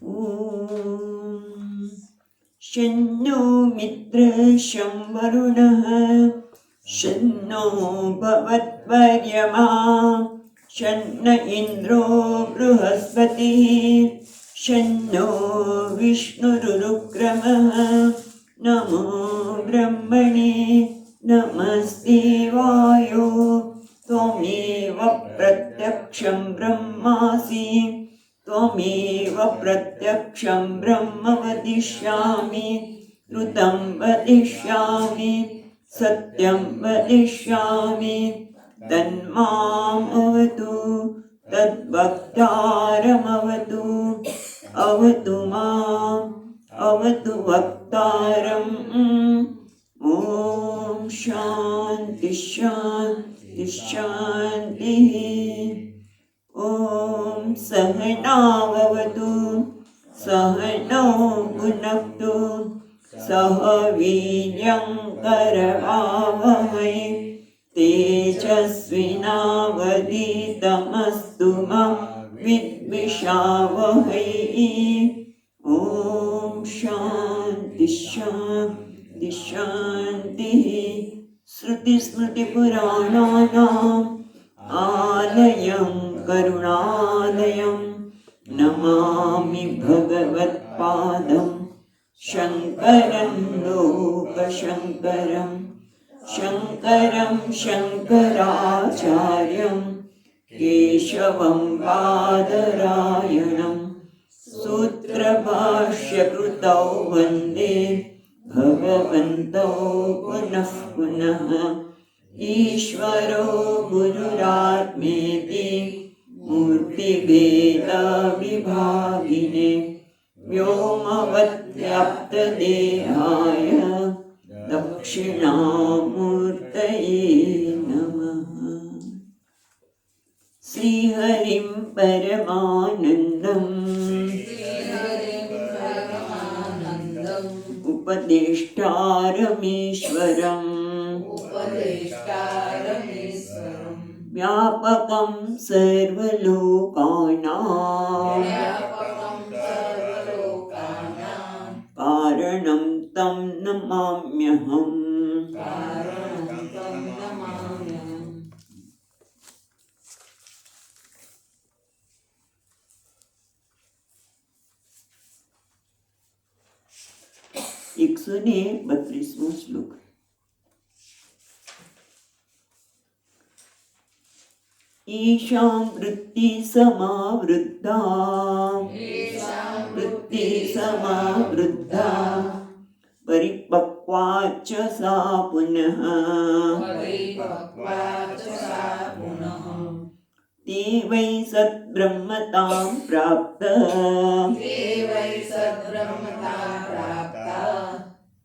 ॐ शन्नो मित्रः शं वरुणः शन्नो भवत्वर्यमा शन्न इन्द्रो बृहस्पतिः शन्नो विष्णुरुक्रमः नमो ब्रह्मणे नमस्ते वायो त्वमेव प्रत्यक्षं ब्रह्मासि त्वमेव प्रत्यक्षं ब्रह्म वदिष्यामि ऋतं वदिष्यामि सत्यं वदिष्यामि तन्मामवतु तद्वक्तारमवतु अवतु माम् अवतु वक्तारम् ॐ शान्ति शान्ति शान्तिः ॐ सहनाववतु सहनौ भुनक्तु सह वीर्यं करवावहै तेजस्विनावधीतमस्तु मा विद्विषावहै ॐ शान्ति शान्ति शान्तिः श्रुतिस्मृतिपुराणानाम् आलयं करुणालयं नमामि भगवत्पादं शङ्करं लोकशङ्करं शङ्करं शङ्कराचार्यं केशवं बादरायणं सूत्रभाष्यकृतौ वन्दे भगवन्तौ पुनः पुनः ईश्वरो गुरुरात्मेति मूर्तिभेदविभागिने व्योमवद्व्याप्तदेहाय दक्षिणामूर्तये नमः। श्रीहरिं परमानन्दम् उपदेष्टारमीश्वरम् व्यापकं सर्वलोकानां कारणं तं नमाम्यहम्। એકસોને 32મો શ્લોક। ईशां वृत्ति समावृद्धा परिपक्वाच्च सा पुनः ते वै सद्ब्रह्मतां प्राप्तः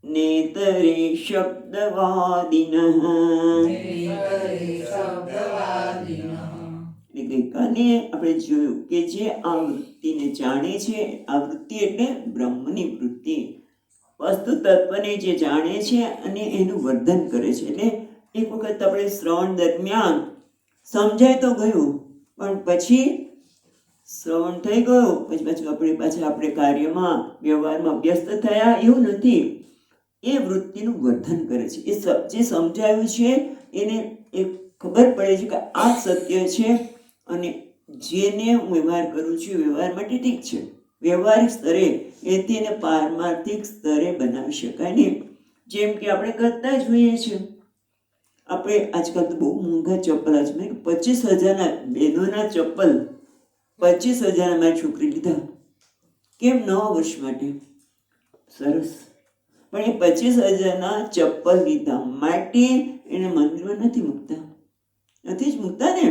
नेतरे शब्दवादिनः। ગઈકાલે આપણે જોયું કે જે આ વૃત્તિને જાણે છે, આ વૃત્તિ એટલે બ્રહ્મની વૃત્તિ, વસ્તુ તત્વને જે જાણે છે અને એનું વર્ધન કરે છે। એટલે એક વખત આપણે શ્રવણ દરમિયાન સમજાય તો ગયું, પણ પછી શ્રવણ થઈ ગયું પછી પાછું આપણે કાર્યમાં વ્યવહારમાં વ્યસ્ત થયા એવું નથી। એ વૃત્તિનું વર્ધન કરે છે। એ જે સમજાયું છે એને એ ખબર પડે છે કે આ સત્ય છે અને જેને હું વ્યવહાર કરું છું વ્યવહાર માટે ઠીક છે, વ્યવહારિક સ્તરે એથી એને પારમાર્થિક સ્તરે બનાવી શકાય નહીં। જેમ કે આપણે કરતા જ હોઈએ છીએ। આપણે આજકાલ તો બહુ મોંઘા ચપ્પલ છે, મેં 25,000ના બહેનોના ચપ્પલ 25,000 મારી છોકરી લીધા, કેમ 9 વર્ષ માટે, સરસ। પણ એ 25,000ના ચપ્પલ લીધા માટે એને મંદિરમાં નથી મૂકતા જ ને,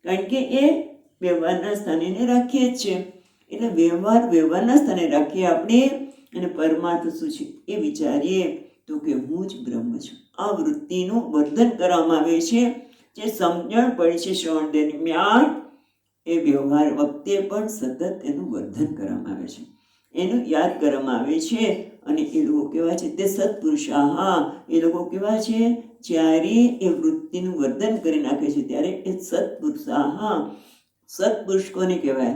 કારણ કે એ વ્યવહારના સ્થાને રાખીએ જ છે। એટલે વ્યવહારના સ્થાને રાખીએ આપણે, અને પરમાર્થ શું છે એ વિચારીએ તો કે હું જ બ્રહ્મ છું। આ વૃત્તિનું વર્ધન કરવામાં આવે છે। જે સમજણ પડે છે શ્રવણ દરમિયાન એ વ્યવહાર વખતે પણ સતત એનું વર્ધન કરવામાં આવે છે, એનું યાદ કરવામાં આવે છે। અને એ લોકો કેવા છે તે સત્પુરુષા, એ લોકો કેવા છે જ્યારે એ વૃત્તિનું વર્ધન કરી નાખે છે ત્યારે એ સત્પુરુષા। સત્પુરુષ કોને કહેવાય?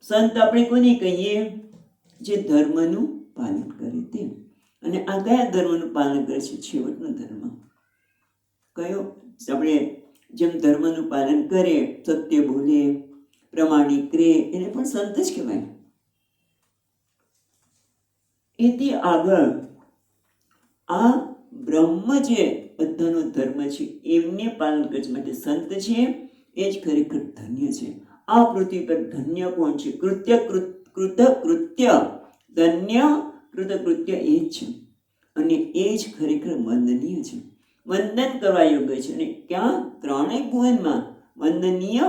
સંત આપણે કોને કહીએ? જે ધર્મનું પાલન કરે તે. અને આ કયા ધર્મનું પાલન કરે છે? છેવટનો ધર્મ કયો? આપણે જેમ ધર્મનું પાલન કરે, સત્ય બોલે, પ્રમાણિક રહે, એને પણ સંત જ કહેવાય. એથી આગળ આ બ્રહ્મ જે બધાનો ધર્મ છે એમને પાલન કરે છે માટે સંત છે. એ જ ખરેખર ધન્ય છે. આ પૃથ્વી પર ધન્ય કોણ છે? કૃતકૃત્ય ધન્ય કૃતકૃત્ય એ જ છે. અને એ જ ખરેખર વંદનીય છે, વંદન કરવા યોગ્ય છે. અને ક્યાં? ત્રણેય ભુવનમાં વંદનીય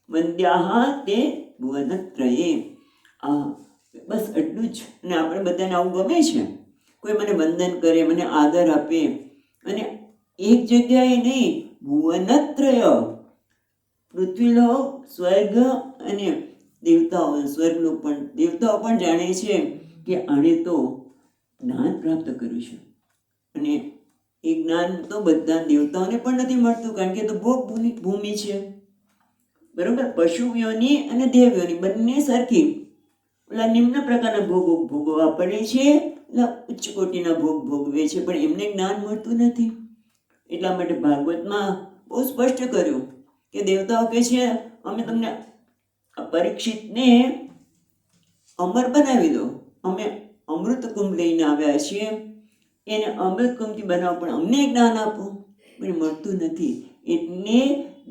વંદ્યાહ તે ભુવનત્રયે. આ બસ એટલું જ. અને આપણે બધાને આવું ગમે છે. કોઈ મને વંદન કરે, મને આદર આપે. અને એક જગ્યાએ નહીં, ભુવનત્રય, પૃથ્વીલોક, સ્વર્ગ અને દેવતાઓ. સ્વર્ગલોક પણ, દેવતાઓ પણ જાણે છે કે આણે તો જ્ઞાન પ્રાપ્ત કર્યું છે. અને એ જ્ઞાન તો બધા દેવતાઓને પણ નથી મળતું, કારણ કે તો ભોગ ભૂમિ છે. બરોબર? પશુ યોની અને દેવ યોની બંને સરખી. ઓલા નિમ્ન પ્રકારના ભોગો ભોગવવા પડે છે, એટલે ઉચ્ચ કોટીના ભોગ ભોગવે છે, પણ એમને જ્ઞાન મળતું નથી. એટલા માટે ભાગવતમાં બહુ સ્પષ્ટ કર્યું કે દેવતાઓ કહે છે અમે તમને પરીક્ષિતને અમર બનાવી દો, અમે અમૃત કુંભ લઈને આવ્યા છીએ, એને અમૃત કુંભથી બનાવો, પણ અમને જ્ઞાન આપો. પણ મળતું નથી. એટલે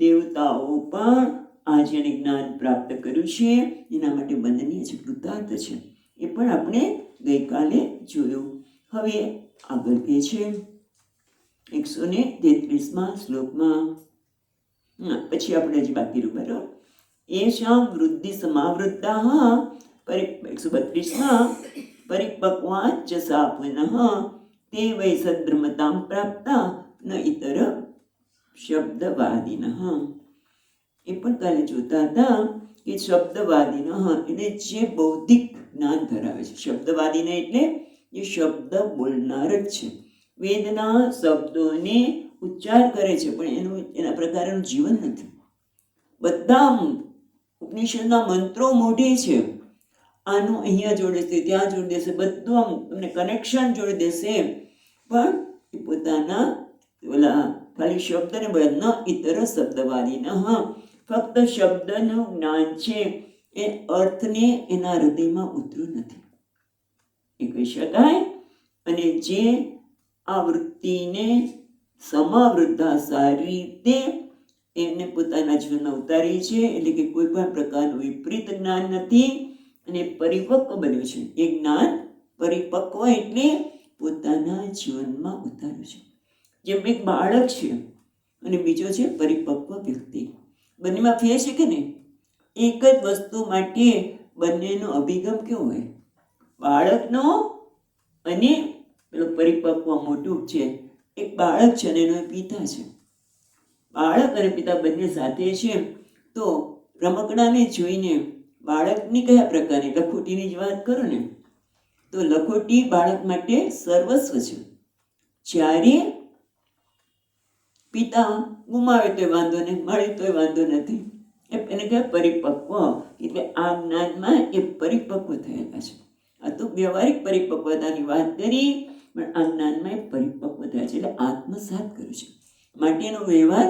દેવતાઓ પણ આ જેને જ્ઞાન પ્રાપ્ત કર્યું છે એના માટે વંદનીય છે, કૃતાર્થ છે. એ પણ આપણે ગઈકાલે જોયું. હવે આગળ કહે છે 133માં શ્લોકમાં, પછી આપણે હજી બાકી રહ્યું. બરાબર? એશામ વૃદ્ધિ સમાવૃદ્ધા 132માં પરિપક્વાચ સા પુનઃ તે વૈ સદ્બ્રહ્મતાં પ્રાપ્તા ન ઇતર શબ્દવાદિનઃ. એ પણ કાલે જોતા હતા કે શબ્દવાદિનઃ એટલે જે બૌદ્ધિક જ્ઞાન ધરાવે છે. શબ્દવાદિન એટલે જે શબ્દ બોલનાર જ છે, વેદના શબ્દોને ઉચ્ચાર કરે છે, પણ એના પ્રકારનું જીવન નથી. બધા ઉપનિષદના મંત્રો મોઢે છે, આનું અહીંયા જોડી દેશે, ત્યાં જોડી દેશે, બધું આમ તમને કનેક્શન જોડી દેશે, પણ એ પોતાના ઓલા ખાલી શબ્દને બોલે. ન ઇતર શબ્દવાદિનઃ, ફક્ત શબ્દનું જ્ઞાન છે, એ અર્થને એના હૃદયમાં ઉતર્યું નથી, એ કહી શકાય. અને જે આ વૃત્તિને સમાવૃદ્ધા સારી રીતે એમને પોતાના જીવનમાં ઉતારી છે, એટલે કે કોઈ પણ પ્રકારનું વિપરીત જ્ઞાન નથી, અને પરિપક્વ બન્યું છે. એ જ્ઞાન પરિપક્વ એટલે પોતાના જીવનમાં ઉતાર્યું છે. જેમ એક બાળક છે અને બીજો છે પરિપક્વ વ્યક્તિ. બંનેમાં ફેર છે કે નહીં? એક જ વસ્તુ માટે બંનેનો અભિગમ કેવો હોય? બાળકનો અને પેલો પરિપક્વ મોટું છે. એક બાળક છે અને એનો પિતા છે. બાળક અને પિતા બંને સાથે છે, તો રમકડાને જોઈને બાળકની કયા પ્રકારની, લખોટીની જ વાત કરો ને, તો લખોટી બાળક માટે સર્વસ્વ છે. જ્યારે પિતા ગુમાવે તો વાંધો નહીં, મળે તો વાંધો નથી. એને કહેવાય પરિપક્વ. એટલે આ જ્ઞાનમાં એ પરિપક્વ થયેલા છે. આ તો વ્યવહારિક પરિપક્વતાની વાત કરી, પણ આ જ્ઞાનમાં એ પરિપક્વ થયા છે, એટલે આત્મસાત કર્યું છે. માટે એનો વ્યવહાર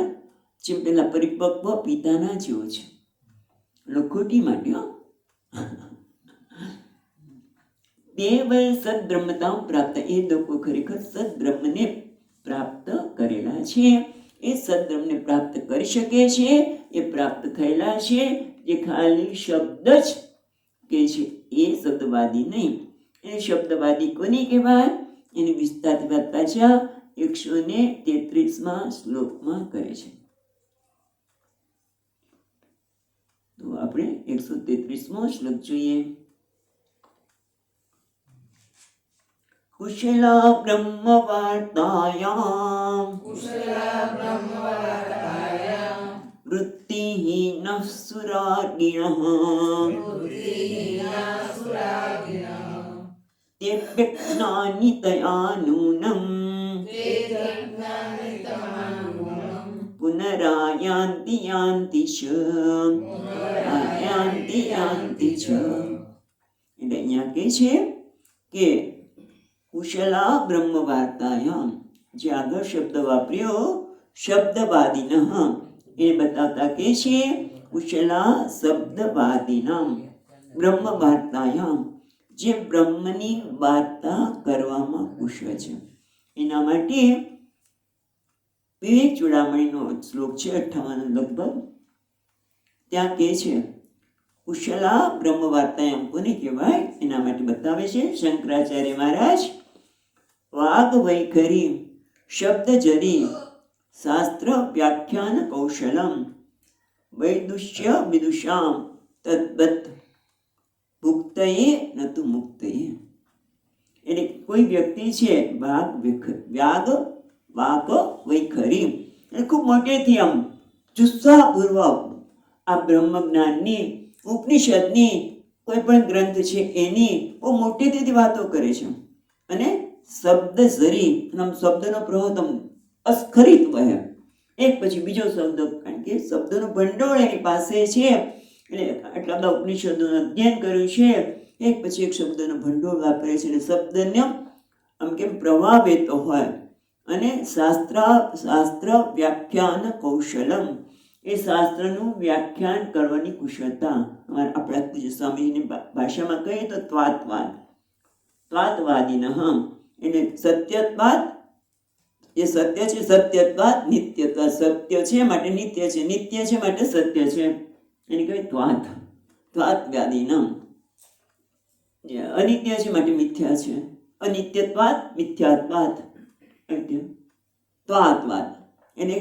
જે પેલા પરિપક્વ પિતાના જેવો છે. લખોટી માટે તે વૈ સદ્બ્રહ્મતાં પ્રાપ્ત, એ લોકો ખરેખર સદ્બ્રહ્મને પ્રાપ્ત કરેલા છે. એ સદ્બ્રહ્મને પ્રાપ્ત કરી શકે છે, એ પ્રાપ્ત થયેલા છે. જે ખાલી શબ્દ જ કે છે એ શબ્દવાદી નહીં. એ શબ્દવાદી કોને કહેવાય? એની વિસ્તારથી વાત પાછા 133માં શ્લોકમાં કરે છે. તો આપણે 133મો શ્લોક જોઈએ. કુશલા બ્રહ્મ વાર્તાયામ વૃત્તિહીનઃ સુરાગિણઃ તેભ્યજ્ઞાનિતયા નૂનં પુનરાયાન્તિ યાન્તિ ચ. એટલે અહીંયા કહે છે કે કુશલા બ્રહ્મ વાર્તાયામ, જે આગળ શબ્દ વાપર્યો શબ્દવાદિન, એ બતાવતા કે છે કુશલા શબ્દવાદિનામ બ્રહ્મ વાર્તાયામ, જે બ્રહ્મની વાર્તા કરવામાં કુશળ છે. એના માટે વિવેક ચૂડામણીનો શ્લોક છે 58 લગભગ, ત્યાં કહે છે કુશલા બ્રહ્મ વાર્તાયામ કોને કહેવાય એના માટે બતાવે છે શંકરાચાર્ય મહારાજ. વાગ વૈખરી શબ્દ જરી શાસ્ત્ર વ્યાખ્યાન કૌશલમ વૈદુષ્ય વિદુષામ તદ્વત ભુક્તયે નતુ મુક્તયે. એટલે કોઈ વ્યક્તિ છે વાગ વૈખરી, એટલે ખૂબ મોટેથી આમ જુસ્સાપૂર્વક આ બ્રહ્મ જ્ઞાનની ઉપનિષદની કોઈ પણ ગ્રંથ છે એની બહુ મોટેથી વાતો કરે છે. અને શબ્દ ઝરી, શબ્દનો પ્રવાહ અસ્ખલિત વહે, એક પછી બીજો શબ્દ, કારણ કે શબ્દનું ભંડોળ એની પાસે છે. એટલે આટલા બધા ઉપનિષદોનું અધ્યયન કર્યું છે, એક પછી એક શબ્દનો ભંડોળ વાપરે છે. એટલે શબ્દને આમ કેમ પ્રવાહ વહેતો હોય. અને શાસ્ત્ર વ્યાખ્યાન કૌશલમ, એ શાસ્ત્રનું વ્યાખ્યાન કરવાની કુશળતા. આપણા પૂજ્ય સ્વામીજીની ભાષામાં કહીએ તો ત્વાતવાદિન, એટલે સત્યત્વાદ, જે સત્ય છે સત્યત્વાદ, નિત્યત્વાદ, સત્ય છે માટે નિત્ય છે, નિત્ય છે માટે સત્ય છે, એને કહેવાય ત્વાતવાદિન. અનિત્ય છે માટે મિથ્યા છે, અનિત્યત્વાદ મિથ્યાત્વાદ, ત્વાતવાદ. એને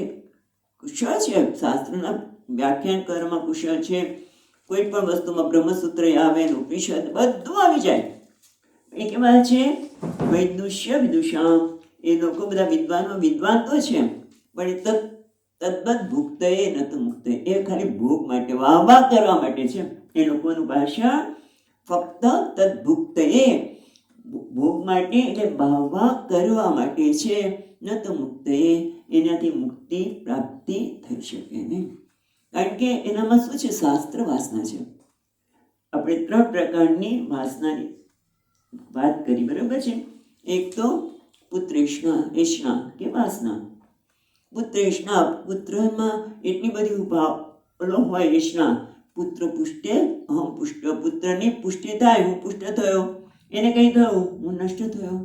કુશળ છે, શાસ્ત્રના વ્યાખ્યાન કરવામાં કુશળ છે. કોઈ પણ વસ્તુમાં બ્રહ્મસૂત્ર આવે, ઉપનિષદ બધું આવી જાય. એ કેવા છે વૈદુષ્ય વિદુષામ, એ લોકો બધા વિદ્વાન તો છે, પણ એ તદ્વત ભુક્તયે નતુ મુક્તયે, એ ખાલી ભોગ માટે, વાહ કરવા માટે છે. એ લોકોનું ભાષા ફક્ત તદ્ભુક્તયે, ભોગ માટે, એટલે વાહ કરવા માટે છે. નતુ મુક્તયે, એનાથી મુક્તિ પ્રાપ્તિ થઈ શકે નહીં. કારણ કે એનામાં શું છે, શાસ્ત્ર વાસના છે. આપણે 3 પ્રકારની વાસનાની વાત કરી, બરાબર છે. એક તો પુત્રેષ્ણા કે વાસના. પુત્રેષ્ણા, પુત્રમાં એટલી બધી ઓલો હોય એષ્ણા, પુત્ર પુષ્ટે અહમ પુષ્ટ, પુત્રની પુષ્ટિ થાય, હું પુષ્ટ થયો, એને કઈ થયું, હું નષ્ટ થયો.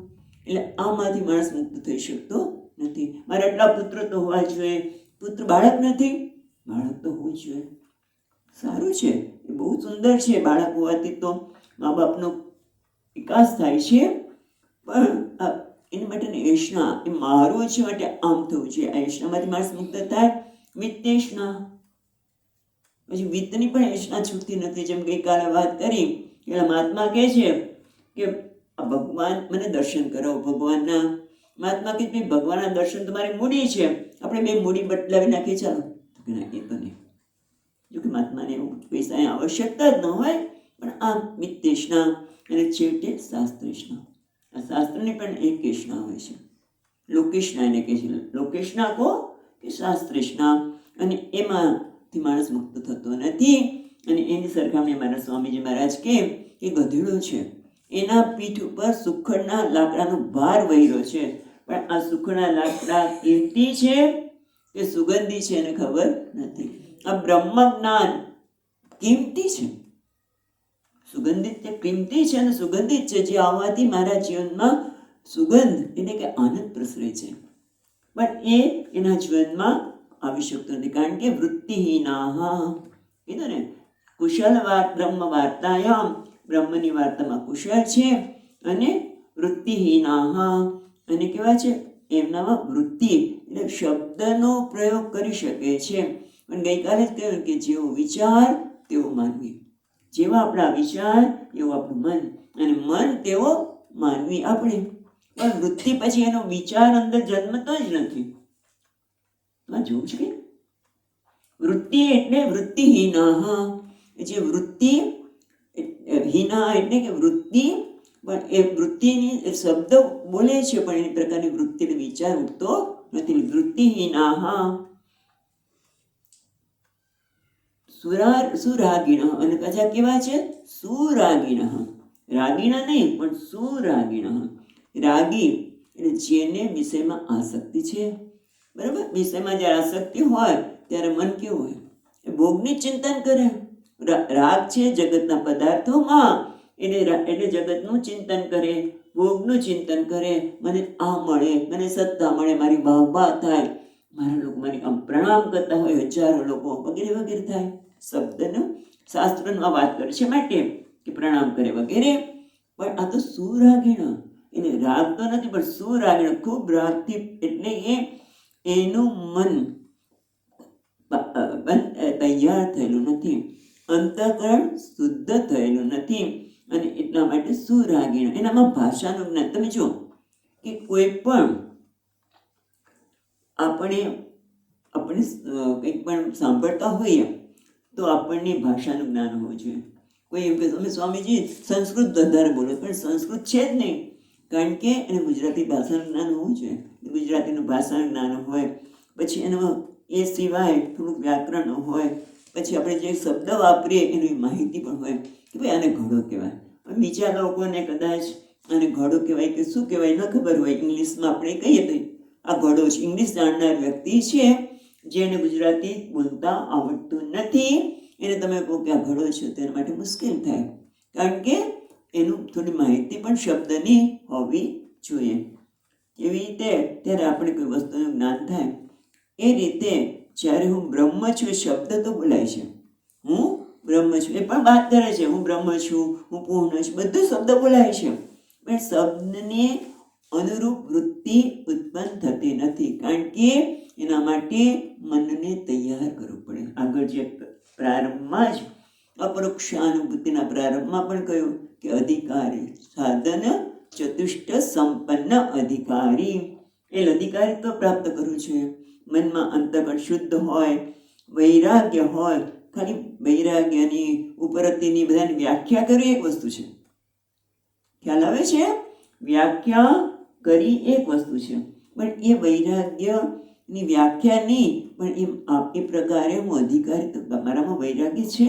એટલે આમાંથી માણસ મુક્ત થઈ શકતો નથી. મારે આટલા પુત્ર તો હોવા જોઈએ. પુત્ર બાળક નથી, બાળક તો હોવું જોઈએ. સારું છે, એ બહુ સુંદર છે. બાળક હોવાથી તો મા બાપનો વિકાસ થાય છે. પણ એના માટેની એષ્ણા, એ મારું છે માટે આમ થવું છે. આ એષ્ણામાંથી માણસ મુક્ત થાય. વિત્તેષ્ણા, પછી વિત્તની પણ એષ્ણા છૂટતી નથી. જેમ ગઈકાલે વાત કરી, એટલે મહાત્મા કહે છે કે ભગવાન મને દર્શન કરાવો. ભગવાનના મહાત્મા કહે છે ભગવાનના દર્શન તમારી મૂડી છે, આપણે 2 મૂડી બદલાવી નાખીએ, ચાલો. તો ના, એ તો નહીં. જોકે મહાત્માને એવું પૈસાની આવશ્યકતા જ ન હોય, પણ આ વિત્તેષ્ણા અને છેવટે શાસ્ત્રેષ્ણા. આ શાસ્ત્રની પણ એક એષ્ણા હોય છે, લોકેષ્ણા એને કહે છે. લોકેષ્ણા કહો કે શાસ્ત્રેષ્ણા, અને એમાંથી માણસ મુક્ત થતો નથી. અને એની સરખામણી મારા સ્વામીજી મહારાજ કે ગધેડો છે, એના પીઠ ઉપર સુખડના લાકડાનો ભાર વહેર્યો છે, પણ આ સુખડના લાકડા કિંમતી છે કે સુગંધી છે એને ખબર નથી. આ બ્રહ્મ જ્ઞાન કિંમતી છે, સુગંધિત છે, કિંમતી છે અને સુગંધિત છે, જે આવવાથી મારા જીવનમાં સુગંધ એટલે કે આનંદ પ્રસરે છે. પણ એના જીવનમાં આવી શકતો નથી, કારણ કે વૃત્તિહીના. કીધું ને, કુશલ બ્રહ્મ વાર્તાયામ, બ્રહ્મની વાર્તામાં કુશળ છે. અને વૃત્તિહીના, અને કેવા છે, એમનામાં વૃત્તિ એટલે શબ્દનો પ્રયોગ કરી શકે છે. પણ ગઈકાલે જ કહ્યું કે જેવો વિચાર તેવો માનવી, જેવા આપણા વિચાર એવું આપણું મન, અને મન તેવો માનવી આપણે. પણ વૃત્તિ પછી એનો વિચાર અંદર જન્મતો જ નથી. જોવું છે કે વૃત્તિ એટલે વૃત્તિહીના, જે વૃત્તિ હીના એટલે કે વૃત્તિ, પણ એ વૃત્તિની શબ્દ બોલે છે, પણ એની પ્રકારની વૃત્તિ વિચાર ઉઠતો નથી. વૃત્તિહીના સુરાગીણ, અને પાછા કેવા છે, સુરાગીણ. રાગીણા નહીં પણ સુરાગીણા. રાગી એટલે જેને વિષયમાં આસક્તિ છે, બરાબર. વિષયમાં જ્યારે આસક્તિ હોય ત્યારે મન કેવું હોય? એ ભોગની ચિંતન કરે. રાગ છે જગતના પદાર્થોમાં, એટલે જગતનું ચિંતન કરે, ભોગનું ચિંતન કરે. મને આ મળે, મને સત્તા મળે, મારી વાહવાહ થાય, મારા લોકો મારી આમ પ્રણામ કરતા હોય હજારો લોકો, વગેરે વગેરે થાય. શબ્દનું શાસ્ત્રમાં વાત કરે છે માટે કે પ્રણામ કરે વગેરે. પણ આ તો સુરાગીણ, એને રાગ તો નથી પણ સુરાગીણ, ખૂબ રાગથી. એટલે એનું મન તૈયાર થયેલું નથી, અંતઃકરણ શુદ્ધ થયેલું નથી, અને એટલા માટે સુરાગીણ. એનામાં ભાષાનું જ્ઞાન. તમે જુઓ કે કોઈ પણ આપણે કંઈક પણ સાંભળતા હોઈએ તો આપણને ભાષાનું જ્ઞાન હોવું જોઈએ. કોઈ એમ કે તમે સ્વામીજી સંસ્કૃત વધારે બોલો, પણ સંસ્કૃત છે જ નહીં, કારણ કે એને ગુજરાતી ભાષાનું જ્ઞાન હોવું જોઈએ. ગુજરાતીનું ભાષાનું જ્ઞાન હોય, પછી એનો એ સિવાય થોડુંક વ્યાકરણ હોય, પછી આપણે જે શબ્દ વાપરીએ એની માહિતી પણ હોય કે ભાઈ આને ઘડો કહેવાય. બીજા લોકોને કદાચ આને ઘડો કહેવાય કે શું કહેવાય ન ખબર હોય, ઇંગ્લિશમાં આપણે કહીએ તો આ ઘડો છે. ઇંગ્લિશ જાણનાર વ્યક્તિ છે જેને ગુજરાતી બોલતા આવડતું નથી, એને તમે કહો કે આ ઘડો છે, તેના માટે મુશ્કેલ થાય, કારણ કે એનું થોડી માહિતી પણ શબ્દની હોવી જોઈએ. એવી રીતે ત્યારે આપણે કોઈ વસ્તુનું જ્ઞાન થાય. એ રીતે જ્યારે હું બ્રહ્મ છું, શબ્દ તો બોલાય છે, હું બ્રહ્મ છું, એ પણ વાત કરે છે, હું બ્રહ્મ છું, હું પૂર્ણ છું, બધું શબ્દ બોલાય છે. પણ શબ્દને અનુરૂપ વૃત્તિ ઉત્પન્ન થતી નથી, કારણ કે એના માટે મનને તૈયાર કરવું પડે. આગળ જે પ્રારંભમાં જ અપરોક્ષાનુભૂતિના પ્રારંભમાં પણ કહ્યું કે અધિકારી સાધન ચતુષ્ટ સંપન્ન અધિકારી. એ અધિકારી તો પ્રાપ્ત કરવું છે. મનમાં અંતઃકરણ શુદ્ધ હોય, વૈરાગ્ય હોય. ખાલી વૈરાગ્યની ઉપરતીની બધાની વ્યાખ્યા કરવી એક વસ્તુ છે, ખ્યાલ આવે છે? વ્યાખ્યા કરી એક વસ્તુ છે, પણ એ વૈરાગ્યની વ્યાખ્યા નહીં, પણ એ પ્રકારે હું અધિકારી, તો મારામાં વૈરાગ્ય છે,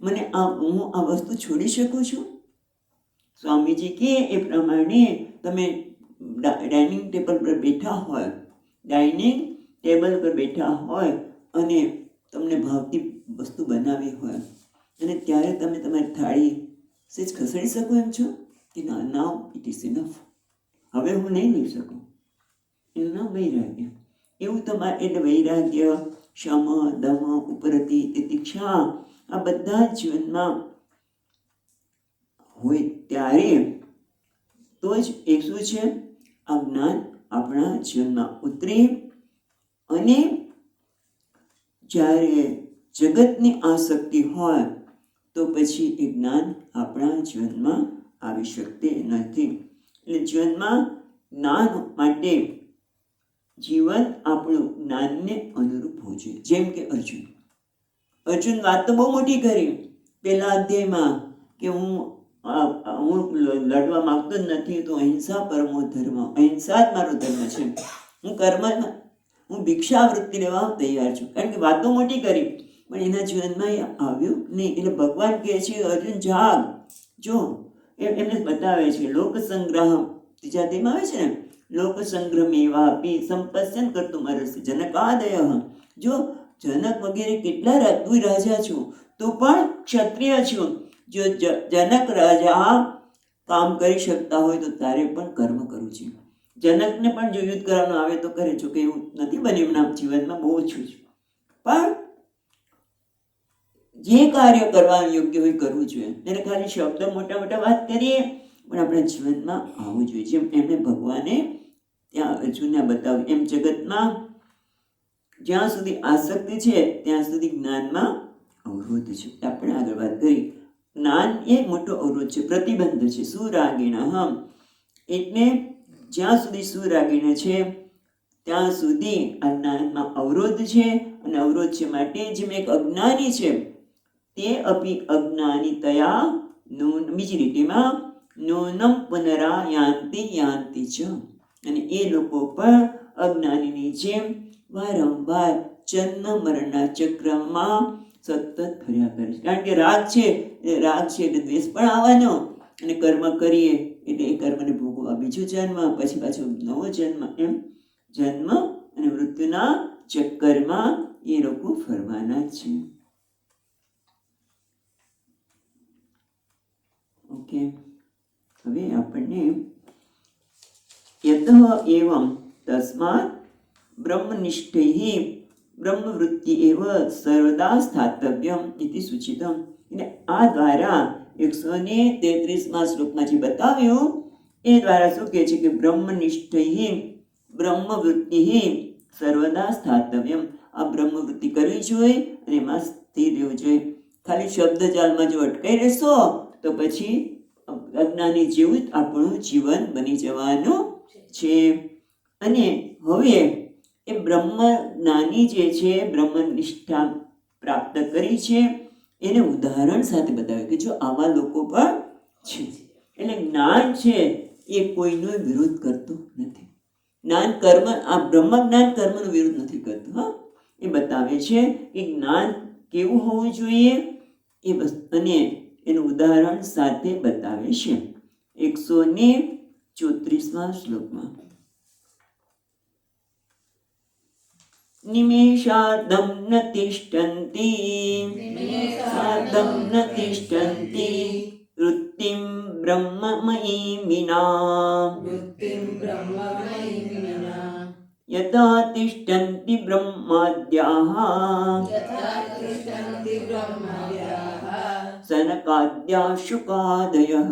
મને હું આ વસ્તુ છોડી શકું છું. સ્વામીજી કે એ પ્રમાણે તમે ડાઇનિંગ ટેબલ પર બેઠા હોય, અને તમને ભાવતી વસ્તુ બનાવી હોય, અને ત્યારે તમે તમારી થાળી સેજ ખસેડી શકો એમ છો કે ના, નાવ ઇટ ઇઝ ઇનફ, હવે હું નહીં લઈ શકું. એનું નામ વૈરાગ્ય. એવું તમારે એટલે વૈરાગ્ય, શમ, દમ, ઉપરતી, તિતિક્ષા, આ બધા જીવનમાં હોય ત્યારે તો જ એક શું છે, આ જ્ઞાન આપણા જીવનમાં ઉતરે. અને જ્યારે જગતની આસક્તિ હોય તો પછી એ જ્ઞાન આપણા જીવનમાં આવી શકતી નથી. એટલે જીવનમાં જ્ઞાન માટે જીવન આપણું જ્ઞાનને અનુરૂપ હોવું જોઈએ. જેમ કે અર્જુન વાત તો બહુ મોટી કરી પહેલા અધ્યાયમાં કે હું લડવા માંગતો જ નથી, તો અહિંસા પરમો ધર્મ, અહિંસા જ મારો ધર્મ છે, હું ભિક્ષાવૃત્તિ લેવા તૈયાર છું. કારણ કે વાતો મોટી કરી પણ એના જીવનમાં એ આવ્યું નહીં. એટલે ભગવાન કહે છે અર્જુન જાગ, જો એમને બતાવે છે લોક સંગ્રહ ત્રીજા અધ્યાયમાં આવે છે ને, લોક સંગ્રહમેવાપી સંપશ્યન કર્તુમ અર્હસि જનકાદય. જો જનક વગેરે કેટલા તું રાજા છું, તું પણ ક્ષત્રિય છું, જો જનક રાજા કામ કરી શકતા હોય તો તારે પણ કર્મ કરવું છે. જનકને પણ જો યુદ્ધ કરવાનું આવે તો કરે, જો કે એવું નથી બન્યું એમના જીવનમાં, બહુ ઓછું છે, પણ જે કાર્ય કરવા યોગ્ય હોય કરવું જોઈએ. એને ખાલી શબ્દ મોટા મોટા વાત કરીએ પણ આપણા જીવનમાં આવવું જોઈએ. જેમ એમને ભગવાને ત્યાં અર્જુનને બતાવ્યું, એમ જગતમાં જ્યાં સુધી આસક્તિ છે ત્યાં સુધી જ્ઞાનમાં અવરોધ છે. આપણે આગળ વાત કરી, જ્ઞાન એ મોટો અવરોધ છે, પ્રતિબંધ છે. સુરાગીણ એટલે જ્યાં સુધી સુરાગીણ છે ત્યાં સુધી આ જ્ઞાનમાં અવરોધ છે. અને અવરોધ છે માટે જેમ એક અજ્ઞાની છે તે અપી અજ્ઞાનિતયા બીજી રીતિમાં નૂનમ યાંતિ ચ. અને એ લોકો પણ અજ્ઞાનીની જેમ વારંવાર જન્મ મરણના ચક્રમાં સતત ફર્યા કરે છે. કારણ કે રાગ છે એટલે દ્વેષ પણ આવવાનો, અને કર્મ કરીએ એટલે એ કર્મને ભોગવવા બીજો જન્મ, પછી પાછો નવો જન્મ, એમ જન્મ અને મૃત્યુના ચક્કરમાં એ લોકો ફરવાના છે. ઓકે, હવે આપણને યતઃ એવં તસ્માત બ્રહ્મનિષ્ઠૈ બ્રહ્મવૃત્તિ એવ સર્વદા સ્થાતવ્યમ ઇતિ સૂચિતમ. એટલે આ દ્વારા 133માં શ્લોકમાં જે બતાવ્યું એ દ્વારા શું કહે છે કે બ્રહ્મનિષ્ઠૈ બ્રહ્મવૃત્તિ સર્વદા સ્થાતવ્યમ. આ બ્રહ્મવૃત્તિ કરવી જોઈએ અને એમાં સ્થિર રહેવું જોઈએ. ખાલી શબ્દજાલમાં જો અટકાઈ રહેશો તો પછી અજ્ઞાની જેવું જ આપણું જીવન બની જવાનું છે. અને હવે એ બ્રહ્મ જ્ઞાની જે છે, બ્રહ્મનિષ્ઠા પ્રાપ્ત કરી છે, એને ઉદાહરણ સાથે બતાવે કે જો આવા લોકો પણ છે. એટલે જ્ઞાન છે એ કોઈનો વિરોધ કરતું નથી. જ્ઞાન કર્મ, આ બ્રહ્મ જ્ઞાન કર્મનો વિરોધ નથી કરતું. હા, એ બતાવે છે કે જ્ઞાન કેવું હોવું જોઈએ એ અને એનું ઉદાહરણ સાથે બતાવે છે 134માં શ્લોકમાં. નિમેષાર્ધં ન તિષ્ઠન્તિ વૃત્તિં બ્રહ્મમયીં વિના યથા તિષ્ઠન્તિ બ્રહ્માદ્યાઃ સનકાદ્યા શુકાદયઃ.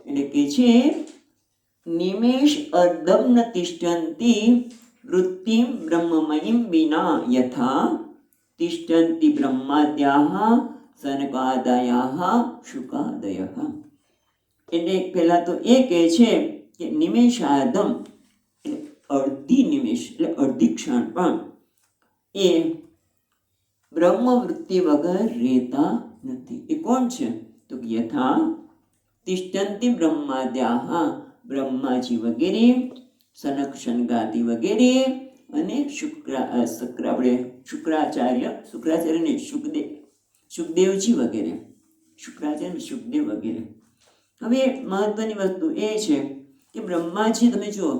એટલે કે છે નિમેષ અર્ધમ ન તિષ્ઠન્તિ વૃત્તિમ બ્રહ્મમયીં વિના યથા તિષ્ઠન્તિ બ્રહ્માદ્યાઃ સનકાદયાઃ શુકાદયઃ. એટલે પહેલા તો એ કહે છે કે નિમેષાર્ધમ એટલે અડધી નિમેષ એટલે અડધી ક્ષણ પણ એ બ્રહ્મવૃત્તિ વગર રહેતા નથી. એ કોણ છે તો યથા તિષ્ઠન્તિ બ્રહ્માદ્યાઃ, બ્રહ્માજી વગેરે, સનક સનગાદી વગેરે, અને શુક્રાચાર્ય ને સુખદેવજી વગેરે, શુક્રાચાર્ય સુખદેવ વગેરે. હવે મહત્વની વસ્તુ એ છે કે બ્રહ્માજી, તમે જુઓ,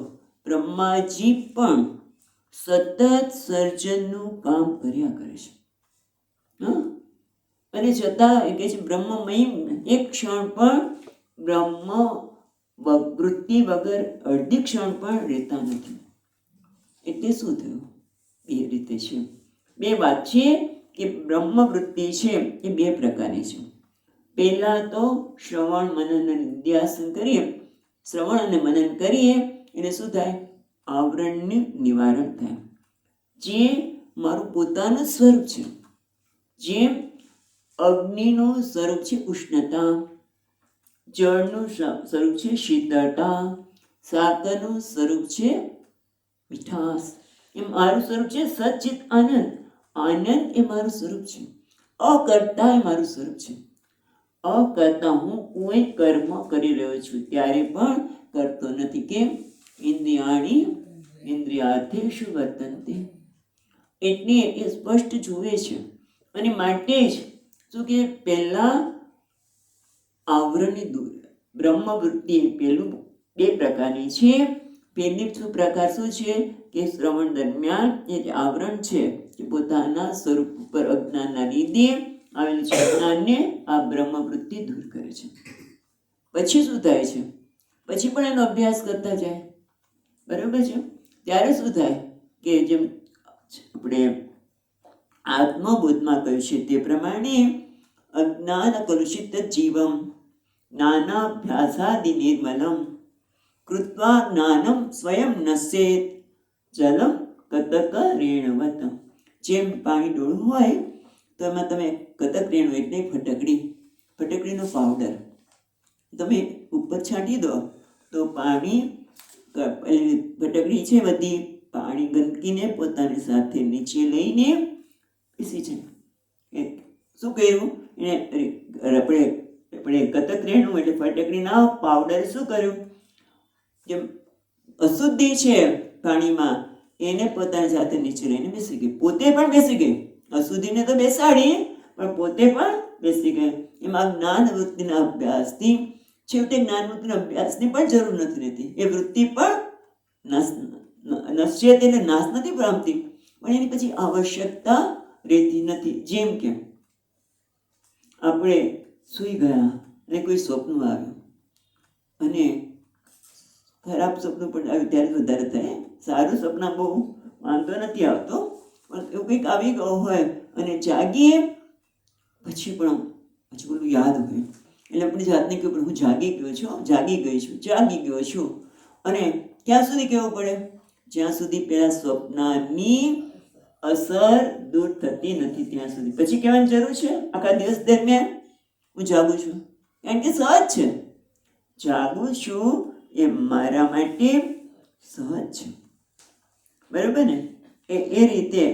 બ્રહ્માજી પણ સતત સર્જનનું કામ કર્યા કરે છે. અને છતાં એ કહે છે બ્રહ્મમય એક ક્ષણ પણ બ્રહ્મ વૃત્તિ વગર અડધી ક્ષણ પણ રહેતા નથી. એટલે શું થયું? એ રીતે છે. બે વાત છે કે બ્રહ્મવૃત્તિ છે એ બે પ્રકારની છે. પહેલા તો શ્રવણ મનન અને નિધ્યાસન કરીએ, શ્રવણ અને મનન કરીએ એટલે શું થાય? આવરણનું નિવારણ થાય. જે મારું પોતાનું સ્વરૂપ છે, જેમ અગ્નિનું સ્વરૂપ છે ઉષ્ણતા, જળનું સ્વરૂપ છે શીતળતા, સાકરનું સ્વરૂપ છે મીઠાશ, એમ મારું સ્વરૂપ છે સચ્ચિત આનંદ. આનંદ એ મારું સ્વરૂપ છે. અકર્તા એ મારું સ્વરૂપ છે. અકર્તા, હું કોઈ કર્મ કરી રહ્યો છું ત્યારે પણ કરતો નથી. કેમ? ઇન્દ્રિયાણી ઇન્દ્રિયાર્થેષુ વર્તન્તે. એટલે એ સ્પષ્ટ જુએ છે. અને માટે જ શું કે પહેલા આવરણની દૂર બ્રહ્મવૃત્તિ પેલું બે પ્રકારની છે. પહેલી પ્રકાર શું છે કે શ્રવણ દરમિયાન એ આવરણ છે કે પોતાના સ્વરૂપ ઉપર અજ્ઞાનના લીધે આવેલું છે અજ્ઞાનને આ બ્રહ્મવૃત્તિ દૂર કરે છે. પછી શું થાય છે? પછી પણ એનો અભ્યાસ કરતા જાય, બરાબર છે. ત્યારે શું થાય કે જેમ આપણે આત્મબોધમાં કહ્યું છે તે પ્રમાણે અજ્ઞાન કલુષિત જીવમ જ્ઞાનાભ્યાસાદિ નિર્મલમ કૃત્વા જ્ઞાનમ સ્વયં નશ્યેત જલમ કતક રેણવત. જેમ પાણી ડોળું હોય તો એમાં તમે કતક રેણુ એટલે ફટકડીનો પાવડર તમે ઉપર છાંટી દો તો પાણી, ફટકડી છે બધી પાણી ગંદકીને પોતાની સાથે નીચે લઈને પીસી છે. શું કર્યું એને? આપણે કતક રેણું એટલે ફટકડીના પાવડર શું કર્યું? જેમ અશુદ્ધિ છે પાણીમાં એને પોતાની સાથે નીચે લઈને બેસી ગઈ, પોતે પણ બેસી ગઈ. અશુદ્ધિને તો બેસાડી પણ પોતે પણ બેસી ગયા. એમાં જ્ઞાન વૃત્તિના અભ્યાસથી છેવટે જ્ઞાન વૃત્તિના અભ્યાસની પણ જરૂર નથી રહેતી. એ વૃત્તિ પણ નશ્યત એટલે નાશ નથી પામતી, પણ એની પછી આવશ્યકતા રહેતી નથી. જેમ કે આપણે સૂઈ ગયા અને કોઈ સ્વપ્ન આવ્યું, અને ખરાબ સ્વપ્ન પણ આવ્યું ત્યારે વધારે થાય. સારું સપના બહુ વાંધો નથી આવતો, પણ એવું કંઈક આવી ગયું હોય અને જાગીએ પછી પણ બધું યાદ હોય, એટલે આપણી જાતને કહ્યું પણ હું જાગી ગયો છું, જાગી ગઈ છું, જાગી ગયો છું. અને ક્યાં સુધી કહેવું પડે? જ્યાં સુધી પેલા સ્વપ્નની અસર દૂર થતી નથી ત્યાં સુધી. પછી કહેવાની જરૂર છે આખા દિવસ દરમિયાન હું જાગું છું, કારણ કે સહજ છે. જાગું છું એ મારા માટે સહજ છે, બરાબર ને? એ રીતે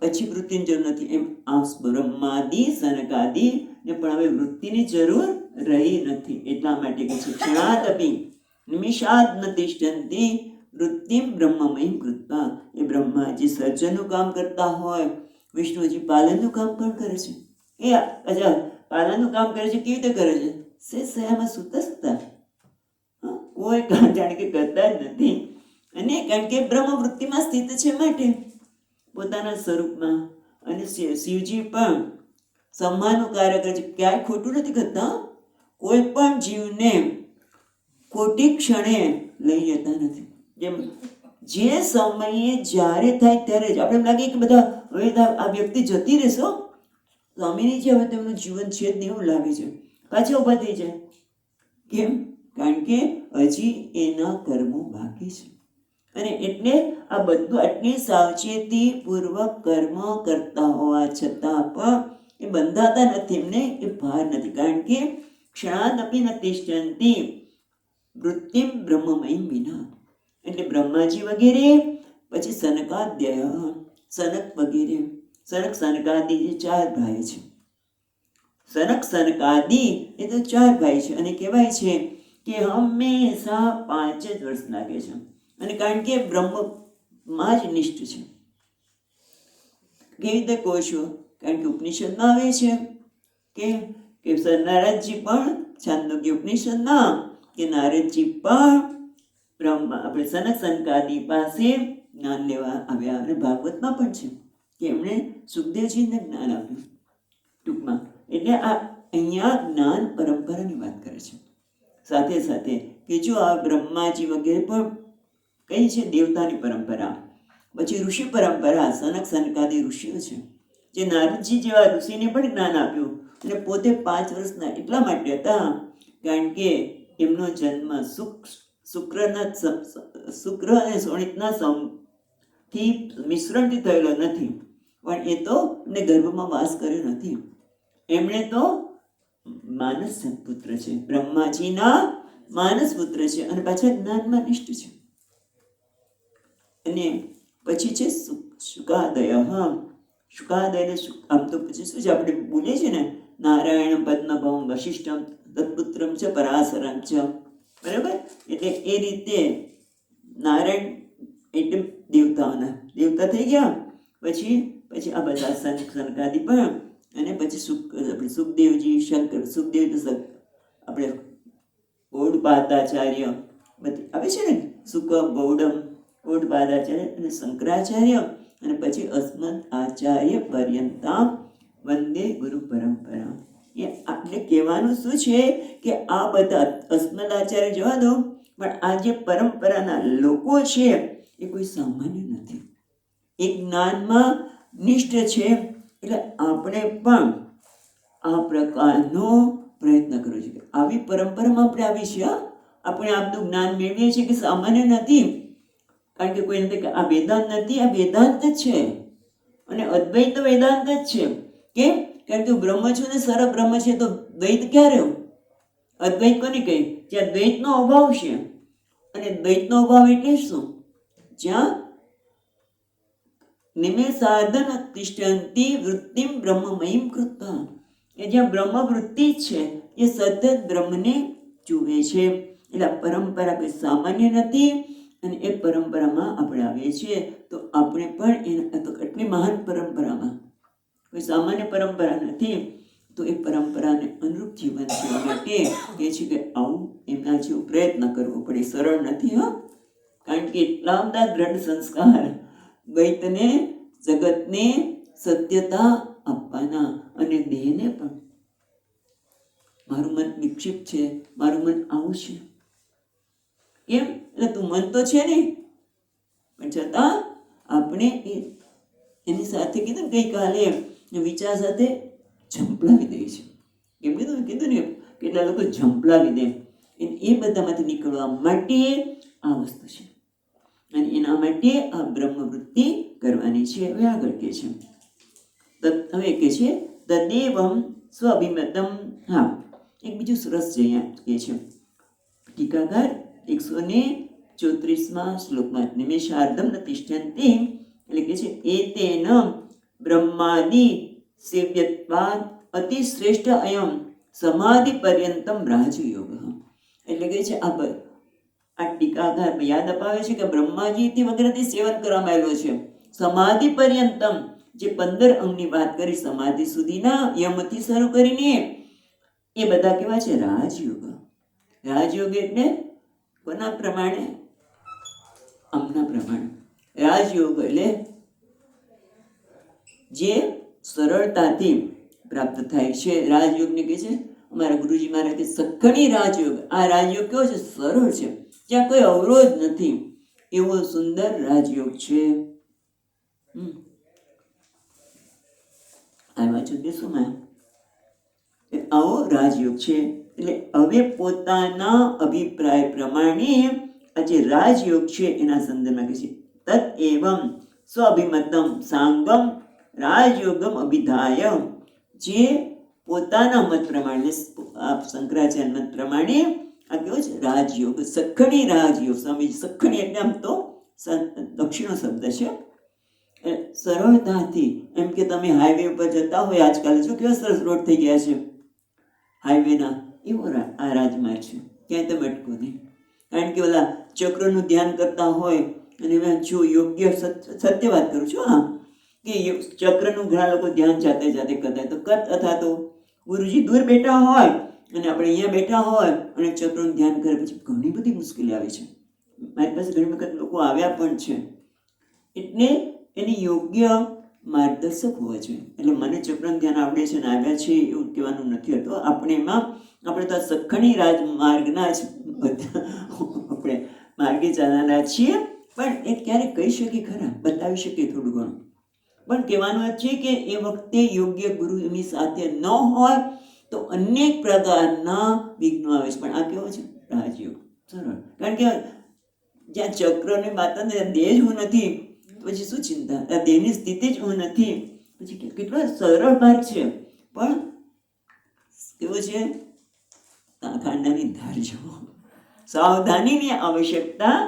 પછી વૃત્તિની જરૂર નથી. એમ આ બ્રહ્માદિ સનકાદિ ને પણ હવે વૃત્તિની જરૂર રહી નથી. એટલા માટે કે છે ક્ષણાદપી નિમિષાદ ન તિષ્ઠન્તિ વૃત્તિમ બ્રહ્મમયીમ કૃત્વા. એ બ્રહ્માજી સર્જનનું કામ કરતા હોય, વિષ્ણુજી પાલનનું કામ પણ કરે છે. એ અચ્છા પાલનનું કામ કરે છે, કેવી રીતે કરે છે? સયામાં સૂતા સૂતા, કોઈ જાણે કે કરતા જ નથી. અને કારણ કે બ્રહ્મવૃત્તિમાં સ્થિત છે માટે પોતાના સ્વરૂપમાં. અને શિવજી પણ સન્માનનું કાર્ય કરે છે, ક્યાંય ખોટું નથી કરતા. કોઈ પણ જીવને ખોટી ક્ષણે લઈ જતા નથી. જેમ જે સમયે જ્યારે થાય ત્યારે જ આપણે એમ લાગે કે બધા હવે આ વ્યક્તિ જતી રહેશો, સ્વામીની જે હવે તેમનું જીવન છે જ નહીં એવું લાગે છે, પાછા ઊભા થઈ જાય. કેમ? કારણ કે હજી એના કર્મો બાકી છે. અને એટલે આ બધું આટલી સાવચેતી પૂર્વક કર્મ કરતા હોવા છતાં પણ એ બંધાતા નથી, એમને એ ભાર નથી. કારણ કે ક્ષણાદપી ન તિષ્ઠન્તિ વૃત્તિમ બ્રહ્મમયીમ વિના. એટલે બ્રહ્માજી વગેરે, પછી સનકાદ્ય સનક વગેરે, સનક સનકાદિ જે 4 ભાઈ છે. સનક સનકાદિ એ તો 4 ભાઈ છે, અને કહેવાય છે કે હંમેશા 5 જ વર્ષ લાગે છે. અને કારણ કે બ્રહ્મમાં જ નિષ્ઠ છે. કેવી રીતે કહો છો? કારણ કે ઉપનિષદમાં આવે છે કે નારદજી પણ છાંદોગ્ય ઉપનિષદમાં કે નારદજી પણ આપણે સનક સનકાદિ પાસે જ્ઞાન લેવા આવ્યા. અને ભાગવતમાં પણ છે કે એમણે સુખદેવજીને જ્ઞાન આપ્યું ટૂંકમાં. એટલે આ અહીંયા જ્ઞાન પરંપરાની વાત કરે છે. સાથે સાથે કે જો આ બ્રહ્માજી વગેરે પણ કઈ છે દેવતાની પરંપરા, પછી ઋષિ પરંપરા. સનક સનકાદિ ઋષિઓ છે, જે નારદજી જેવા ઋષિને પણ જ્ઞાન આપ્યું. અને પોતે 5 વર્ષના એટલા માટે હતા કારણ કે એમનો જન્મ શુક્ર અને શોણિતના થી મિશ્રણથી થયેલો નથી, પણ એ તો એમને ગર્ભમાં વાસ કર્યો નથી. એમણે તો માનસ પુત્ર છે, બ્રહ્માજીના માનસ પુત્ર છે, અને પાછા જ્ઞાનમાં નિષ્ઠ છે. અને પછી છે શુકાદય. શુકાદય આમ તો પછી શું છે, આપણે બોલીએ છીએ ને નારાયણ પદ્મભવમ વશિષ્ઠમ તત્પુત્રમ છે પરાશરમ છે, બરાબર? એટલે એ રીતે નારાયણ એટલે દેવતા થઈ ગયા. પછી આ બધા સનકાદિ પણ, અને પછી સુખદેવજી શંકર, સુખદેવ આપણે ગૌડપાદાચાર્ય બધી આવે છે ને, સુખ ગૌડમ ગૌડપાદાચાર્ય અને શંકરાચાર્ય, અને પછી અસ્મદ આચાર્ય પર્યંતામ વંદે ગુરુ પરંપરા. એ આપણે કહેવાનું શું છે કે આ બધા અસ્મદાચાર્ય જવા દો, પણ આ જે પરંપરાના લોકો છે એ કોઈ સામાન્ય નથી, એ જ્ઞાનમાં નિષ્ઠ છે. એટલે આપણે પણ આ પ્રકારનો પ્રયત્ન કરવો જોઈએ. આવી પરંપરામાં આપણે આવી છે. આપણે આપનું જ્ઞાન મેળવીએ છીએ કે સામાન્ય નથી, કારણ કે કોઈ નથી આ વેદાંત નથી, આ વેદાંત જ છે. અને અદ્વૈત તો વેદાંત જ છે. કેમ? કારણ કે બ્રહ્મ છું ને સર બ્રહ્મ છે, તો દ્વૈત ક્યાં રહ્યો? અદ્વૈત કોને કહે? જ્યાં દ્વૈતનો અભાવ છે. અને દ્વૈતનો અભાવ એટલે શું? જ્યાં નિમે સાધન તિષ્ઠન્તિ વૃત્તિમ બ્રહ્મમયીમ કૃત્વા. એ જ્યાં બ્રહ્મ વૃત્તિ છે, એ સતત બ્રહ્મને જુએ છે. એટલે પરંપરા કોઈ સામાન્ય નથી, અને એ પરંપરામાં આપણે આવીએ છીએ તો આપણે પણ એટલી મહાન પરંપરામાં કોઈ સામાન્ય પરંપરા નથી. તો એ પરંપરાને અનુરૂપ જીવન જીવવા માટે કહે છે કે આવું એમના જેવું પ્રયત્ન કરવો પડે. સરળ નથી હો, કારણ કે એટલા બધા દ્રઢ સંસ્કાર દ્વૈતને, જગતને સત્યતા આપવાના અને દેહને પણ. મારું મન વિક્ષિપ્ત છે, મારું મન આવું છે, કેમ? એટલે તું મન તો છે ને, પણ છતાં આપણે એની સાથે કીધું ગઈકાલે વિચાર સાથે ઝંપલાવી દે છે. એમ કીધું ને કેટલા લોકો ઝંપલાવી દે. એ બધામાંથી નીકળવા માટે આ વસ્તુ છે અને એના માટે આ બ્રહ્મવૃત્તિ કરવાની છે. હવે આગળ કે છે, હવે કે છે તદેવમ સ્વાભિમતમ. હા, એક બીજું સરસ છે અહીંયા કે છે ટીકાકાર 134માં શ્લોકમાં નિમેષાર્ધમ ન તિષ્ઠન્તિ, એટલે કે છે એતેન બ્રહ્માદિ સેવ્યત્વાદ અતિ શ્રેષ્ઠ અયમ સમાધિ પર્યંતમ રાજયોગ. એટલે કે છે આ ટીકાકાર યાદ અપાવે છે કે બ્રહ્માજીથી વગેરેથી સેવન કરવામાં આવેલો છે. સમાધિ પર્યંતમ, જે 15 અંગની વાત કરી સમાધિ સુધીના યમથી શરૂ કરીને એ બધા કેવા છે? રાજયોગ. રાજયોગ એટલે કોના પ્રમાણે? આમના પ્રમાણે. રાજયોગ એટલે જે સરળતાથી પ્રાપ્ત થાય છે. રાજયોગને કહે છે, અમારા ગુરુજી મહારાજ કે સખણી રાજયોગ. આ રાજયોગ કેવો છે? સરળ છે, જ્યાં કોઈ અવરોધ નથી, એવો સુંદર રાજયોગ છે. આવ્યા છો દેશોમાં આવો રાજયોગ છે. એટલે હવે પોતાના અભિપ્રાય પ્રમાણે આ જે રાજયોગ છે એના સંદર્ભમાં કહે છે તત એવમ સ્વઅભિમતમ સાંગમ રાજયોગમ અભિધાય. જે પોતાના મત પ્રમાણે, શંકરાચાર્ય મત પ્રમાણે આ કેવો છે? રાજયોગ, સખણી રાજયોગ. સ્વામી સખણી એટલે આમ તો દક્ષિણો શબ્દ છે. સરળતાથી, એમ કે તમે હાઈવે ઉપર જતા હોય, આજકાલ જો કેવા સરસ રોડ થઈ ગયા છે હાઈવેના, એવો આ રાજમાર્ગ છે. ક્યાંય તમે અટકો નહીં, કારણ કે ઓલા ચક્રનું ધ્યાન કરતા હોય. અને મેં જો યોગ્ય સત્ય વાત કરું છું, હા, કે ચક્રનું ઘણા લોકો ધ્યાન જાતે જાતે કરતા તો અથવા તો ગુરુજી દૂર બેઠા હોય અને આપણે અહીંયા બેઠા હોય અને ચક્રનું ધ્યાન કરે, પછી ઘણી બધી મુશ્કેલી આવે છે. મારી પાસે ઘણી વખત લોકો આવ્યા પણ છે. એટલે એની યોગ્ય માર્ગદર્શક હોવા જોઈએ. એટલે મને ચક્રનું ધ્યાન આવડે છે ને આવ્યા છે એવું કહેવાનું નથી હોતું. આપણે તો સખણી રાજમાર્ગના જ આપણે માર્ગે ચાલનારા છીએ. પણ એ ક્યારેક કહી શકીએ ખરા, બતાવી શકીએ થોડું ઘણું, પણ કહેવાનું છે કે એ વખતે યોગ્ય ગુરુ એમની સાથે ન હોય તો અનેક પ્રકારના વિઘ્નો આવે છે. પણ આ કેવો છે? રાજયોગ સરળ. કારણ કે જ્યાં ચક્રની વાત દેહ જ હું નથી, પછી શું ચિંતા? આ દેહની સ્થિતિ જ હું નથી, પછી કેટલો સરળ માર્ગ છે. પણ કેવો છે? ખાંડાની ધાર જેવો. સાવધાનીની આવશ્યકતા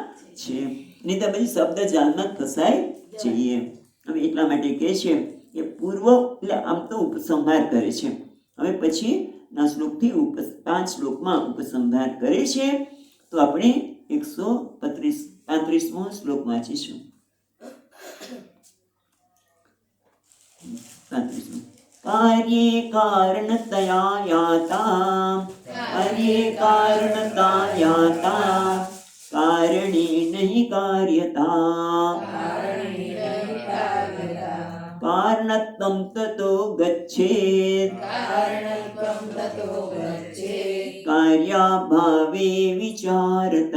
છે, નહીં તો પછી શબ્દ જાલમાં ફસાઈ જઈએ. હવે એટલા માટે કહે છે કે પૂર્વ એટલે આમ તો ઉપસંહાર કરે છે. હવે પછી ના શ્લોકથી 5 શ્લોકમાં ઉપસંહાર કરે છે. તો આપણે 135મો શ્લોક વાંચીશું. 35મો. કાર્યે કારણતયા યાતા, કાર્યે કારણતા યાતા, કારણે નહીં કાર્યતા, કારણત્વં તતો ગચ્છેત, કાર્યાભાવે વિચારતઃ.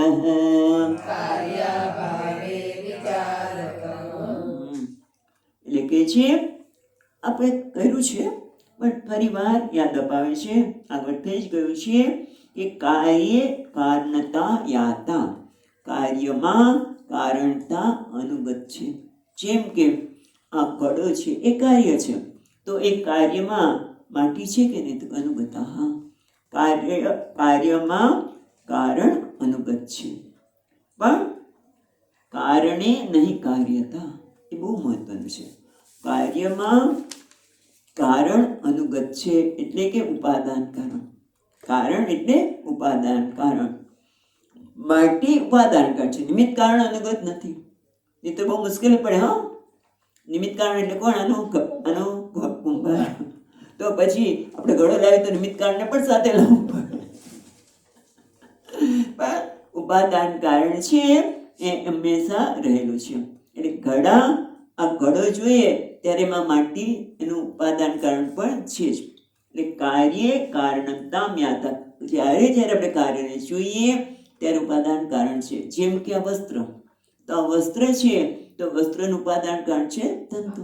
એટલે કે છે આપણે કર્યું છે, પણ ફરી વાર યાદ અપાવે છે. આગળ થઈ જ ગયું છે કે કાર્યે કારણતા યાતા, કાર્યમાં કારણતા અનુગત છે. જેમ કે આ ઘડો છે એ કાર્ય છે, તો એ કાર્યમાં માટી છે કે નહીં? તો અનુગતા. હા, કાર્યમાં કારણ અનુગત છે, પણ કારણે નહીં કાર્યતા. એ બહુ મહત્વનું છે. કાર્યમાં કારણ અનુગત છે, એટલે કે ઉપાદાન કારણ. કારણ એટલે ઉપાદાન કારણ. માટી ઉપાદાન કારણ છે, નિમિત્ત કારણ અનુગત નથી. એ તો બહુ મુશ્કેલી પડે. હા, નિમિત્ત કારણ એટલે કોણ? આનું કુંભાર. તો પછી આપણે ઘડો લાવીએ તો નિમિત્ત કારણને પણ સાથે લાવવું પડે. પણ ઉપાદાન કારણ છે એ હંમેશા રહેલું છે. એટલે ઘડા, આ ઘડો જોઈએ ત્યારે એમાં માટી એનું ઉપાદાન કારણ પણ છે જ. એટલે કાર્ય કારણતા મ્યાતા, જ્યારે જ્યારે આપણે કાર્યને જોઈએ ત્યારે ઉપાદાન કારણ છે. જેમ કે આ વસ્ત્ર, તો આ વસ્ત્ર છે તો વસ્ત્રનું ઉપાદાન કારણ છે તંતુ,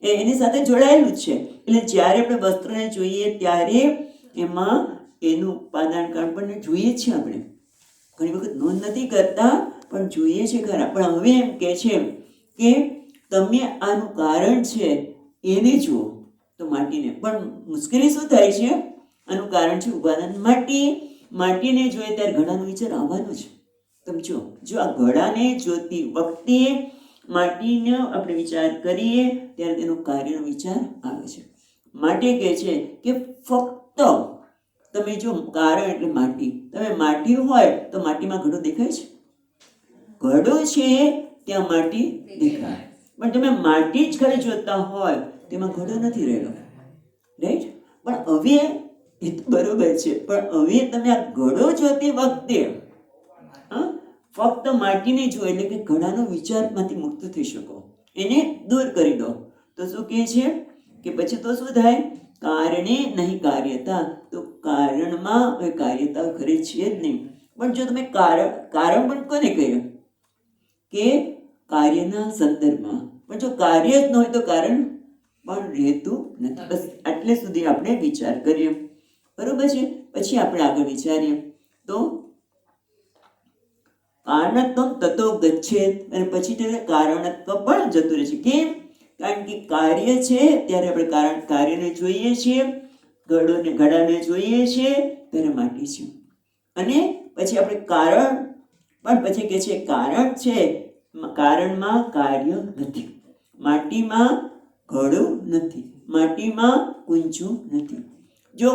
એની સાથે જોડાયેલું જ છે. એટલે જ્યારે આપણે વસ્ત્રને જોઈએ ત્યારે એમાં એનું ઉપાદાન કારણ પણ જોઈએ છે. આપણે ઘણી વખત નોંધ નથી કરતા પણ જોઈએ છે ખરા. પણ હવે એમ કહે છે કે તમે આનું કારણ છે એને જુઓ, તો માટીને. પણ મુશ્કેલી શું થાય છે? આનું કારણ છે ઉપાદાન માટી. માટીને જોઈએ ત્યારે ઘડાનો વિચાર આવવાનો છે. તમે જો આ ઘડાને જોતી વખતે માટીનો આપણે વિચાર કરીએ ત્યારે તેનો કાર્યનો વિચાર આવે છે. માટે કહે છે કે ફક્ત તમે જો કારણ એટલે માટી, તમે માટી હોય તો માટીમાં ઘડો દેખાય છે? ઘડો છે ત્યાં માટી દેખાય. પણ તમે માટી જ ખાલી જોતા હોય તેમાં ઘડો નથી રહેલો, રાઈટ? પણ હવે એ તો બરોબર છે, પણ હવે તમે આ ઘડો જોતી વખતે ફક્ત માટીને જુઓ એટલે કે ઘડાનો વિચારમાંથી મુક્ત થઈ શકો, એને દૂર કરી દો. તો શું કહે છે કે પછી તો શું થાય? કારણે નહીં કાર્યતા. તો કારણમાં કાર્યતા ખરી છે જ નહીં. પણ જો તમે કારણ પણ કોને કહ્યું કે કાર્યના સંદર્ભમાં, પણ જો કાર્ય જ ન હોય તો કારણ પણ રહેતું નથી. બસ આટલે સુધી આપણે વિચાર કરીએ, બરોબર છે? પછી આપણે આગળ વિચારીએ તો કારણત્વમ તતો ગચ્છેત, અને પછી તેને કારણત્વ પણ જતું રહે છે. કેમ? કારણ કે કાર્ય છે ત્યારે આપણે કાર્યને જોઈએ છીએ, ઘડાને જોઈએ છીએ ત્યારે માટી છે. અને પછી આપણે કારણ પણ પછી કે છે કારણ છે, કારણમાં કાર્ય નથી, માટીમાં ઘડો નથી, માટીમાં કુંચો નથી. જો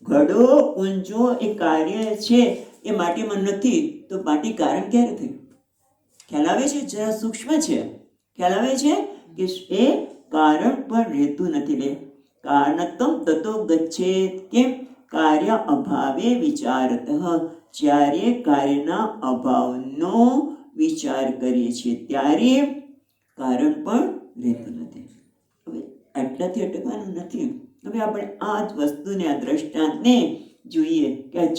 ઘડો કુંચો એ કાર્ય છે એ માટીમાં નથી તો માટી કારણ ક્યારે થયું? ખ્યાલ આવે છે? જરા સૂક્ષ્મ છે. ખ્યાલ આવે છે કે એ કારણ પણ રહેતું નથી. લે કારણત્વમ તતો ગચ્છેત. કેમ? કાર્ય અભાવે વિચારતઃ. જ્યારે કાર્યના અભાવનો વિચાર કરીએ છીએ ત્યારે કારણ પણ રહેતું નથી. હવે આટલાથી અટકવાનું નથી. હવે આપણે આ જ વસ્તુને, આ દ્રષ્ટાંતને જોઈએ કે આ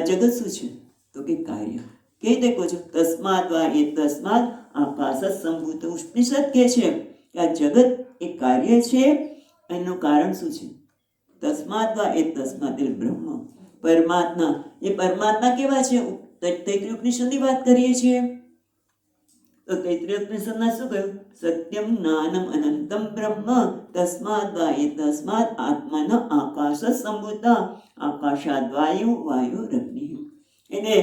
જગત શું છે? તો કે કાર્ય. કઈ રીતે કહો છો? તસ્માદ વા એ તસ્માદ આકાશ સંભૂત. ઉપનિષદ કહે છે કે આ જગત એ કાર્ય છે. એનું કારણ શું છે? તસ્માદ વા એ તસ્માદ એટલે બ્રહ્મ, પરમાત્મા. એ પરમાત્મા કેવા છે? તૈત્રીય ઉપનિષદની વાત કરીએ છીએ તો તૈત્રીય ઉપનિષદમાં શું કહ્યું? સત્યમ જ્ઞાનમ અનંતમ બ્રહ્મ તસ્માદ વા એ તસ્માદ આત્મન આકાશ સંભૂત આકાશાદ વાયુ વાયુરગ્નિ. એટલે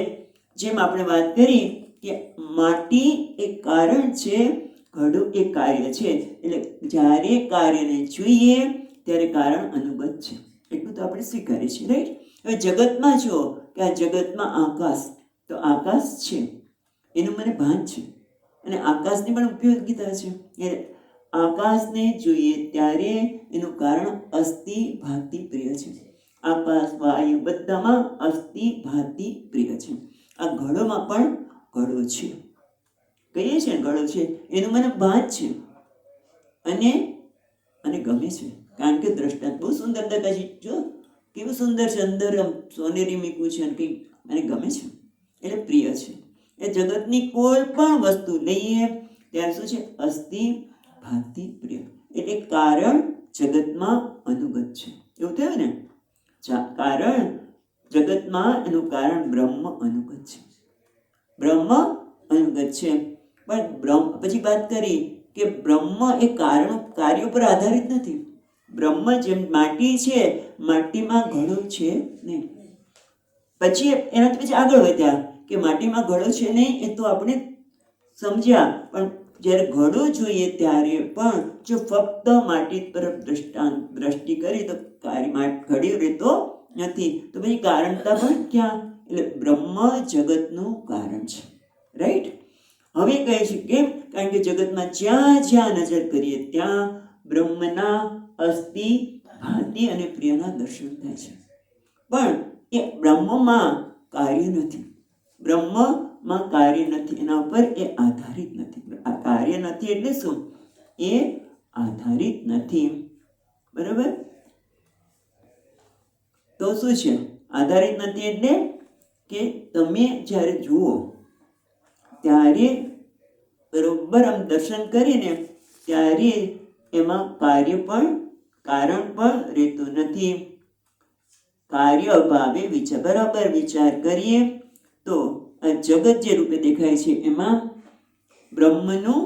જેમ આપણે વાત કરી કે માટી એ કારણ છે, ઘડો એ કાર્ય છે. એટલે જ્યારે કાર્યને જોઈએ ત્યારે કારણ અનુગત છે, એટલું તો આપણે સ્વીકારીએ છીએ, રાઈટ? હવે જગતમાં જુઓ કે આ જગતમાં આકાશ, તો આકાશ છે એનું મને ભાન છે, અને આકાશની પણ ઉપયોગિતા છે. એટલે આકાશને જોઈએ ત્યારે એનું કારણ અસ્થિ ભાતિ પ્રિય છે. આકાશ વાયુ બધામાં અસ્થિ ભાતિ પ્રિય છે. આ ઘડોમાં પણ ઘડો છે, કહીએ છીએ ઘડો છે, એનું મને ભાન છે અને ગમે છે. કારણ કે દ્રષ્ટાંત બહુ સુંદર દેખાય છે. જો કેવું સુંદર છે, અંદર સોનેરી મીકું છે અને કંઈ મને ગમે છે એટલે પ્રિય છે. એ જગતની કોઈ પણ વસ્તુ લઈએ ત્યારે શું છે? અસ્થિ ભાતિ પ્રિય. એટલે કારણ જગતમાં અનુગત છે, એવું થયું ને? કારણ જગતમાં એનું કારણ બ્રહ્મ અનુગત છે, બ્રહ્મ અનુગત છે. પણ બ્રહ્મ પછી વાત કરી કે બ્રહ્મ એ કાર્ય ઉપર આધારિત નથી. બ્રહ્મ જેમ માટી છે, માટીમાં ઘડો છે નહીં. પછી એનાથી પછી આગળ વધ્યા કે માટીમાં ઘડો છે નહીં એ તો આપણે સમજ્યા, પણ જ્યારે ઘડો જોઈએ ત્યારે પણ જો ફક્ત માટી તરફ દ્રષ્ટિ કરી તો કાર્યમાં ઘડી રહેતો નથી. તો પછી કારણતા પણ ક્યાં? એટલે બ્રહ્મ જગતનું કારણ છે, રાઈટ? હવે કહે છે કેમ? કારણ કે જગતમાં જ્યાં જ્યાં નજર કરીએ ત્યાં બ્રહ્મના અસ્થિ ભાતિ અને પ્રિયના દર્શન થાય છે. પણ એ બ્રહ્મમાં કાર્ય નથી, બ્રહ્મમાં કાર્ય નથી, એના ઉપર એ આધારિત નથી. આ કાર્ય નથી એટલે શું? એ આધારિત નથી. બરાબર? તો શું છે આધારિત નથી? એટલે કે તમે જ્યારે જુઓ ત્યારે બરોબર આમ દર્શન કરીને ત્યારે એમાં કાર્ય પણ કારણ પણ રહેતું નથી. કાર્ય અભાવે વિચાર, બરાબર વિચાર કરીએ તો આ જગત જે રૂપે દેખાય છે એમાં બ્રહ્મનું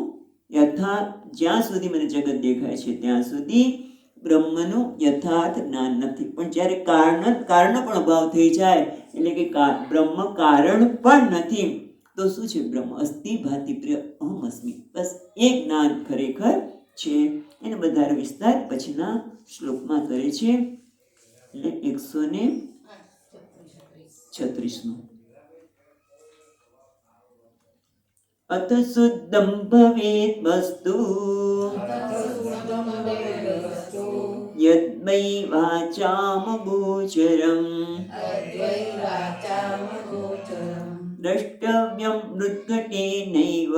જ્યાં સુધી મને જગત દેખાય છે ત્યાં સુધી બ્રહ્મનું યથાર્થ જ્ઞાન નથી. પણ જ્યારે કારણનો પણ અભાવ થઈ જાય એટલે કે બ્રહ્મ કારણ પણ નથી, તો શું છે? બ્રહ્મ અસ્થિ ભાતિ પ્રિય અહમ અસ્મિ, બસ એ જ્ઞાન ખરેખર છે. એને વધારે વિસ્તાર પછીના શ્લોકમાં કરે છે, એટલે 136 અથ શુદ્ધમ ભવેત વસ્તુ યદ્વૈ વાચામ ગોચરમ દ્રષ્ટવ્યમ મૃદ્ઘટેનૈવ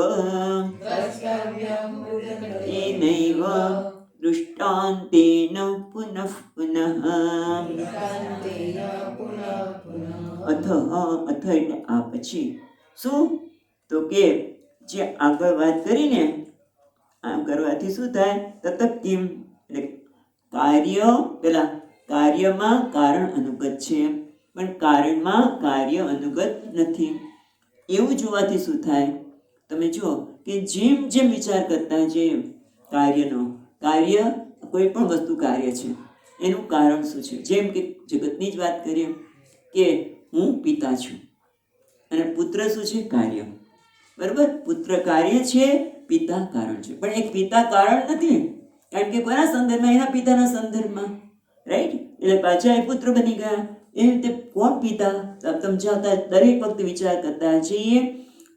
દૃષ્ટાન્તેન પુનઃ પુનઃ. અથ એટલે આ પછી શું? તો કે જે આગળ વાત કરીને આમ કરવાથી શું થાય? તત કિમ એટલે કાર્યમાં કારણ અનુગત છે પણ કારણમાં કાર્ય અનુગત નથી. એવું જોવાથી શું થાય? તમે જુઓ કે જેમ જેમ વિચાર કરતા જે કાર્ય કોઈ પણ વસ્તુ કાર્ય છે એનું કારણ શું છે? જેમ કે જગતની જ વાત કરીએ કે હું પિતા છું અને પુત્ર શું છે? કાર્ય. બરાબર? પુત્ર કાર્ય છે, પિતા કારણ છે. પણ એક પિતા કારણ નથી, કારણ કે કોના સંદર્ભમાં? એના પિતાના સંદર્ભમાં. રાઈટ? એટલે પાછા એ પુત્ર બની ગયા. એ રીતે કોણ પિતા સમજાવતા દરેક વખતે વિચાર કરતા જઈએ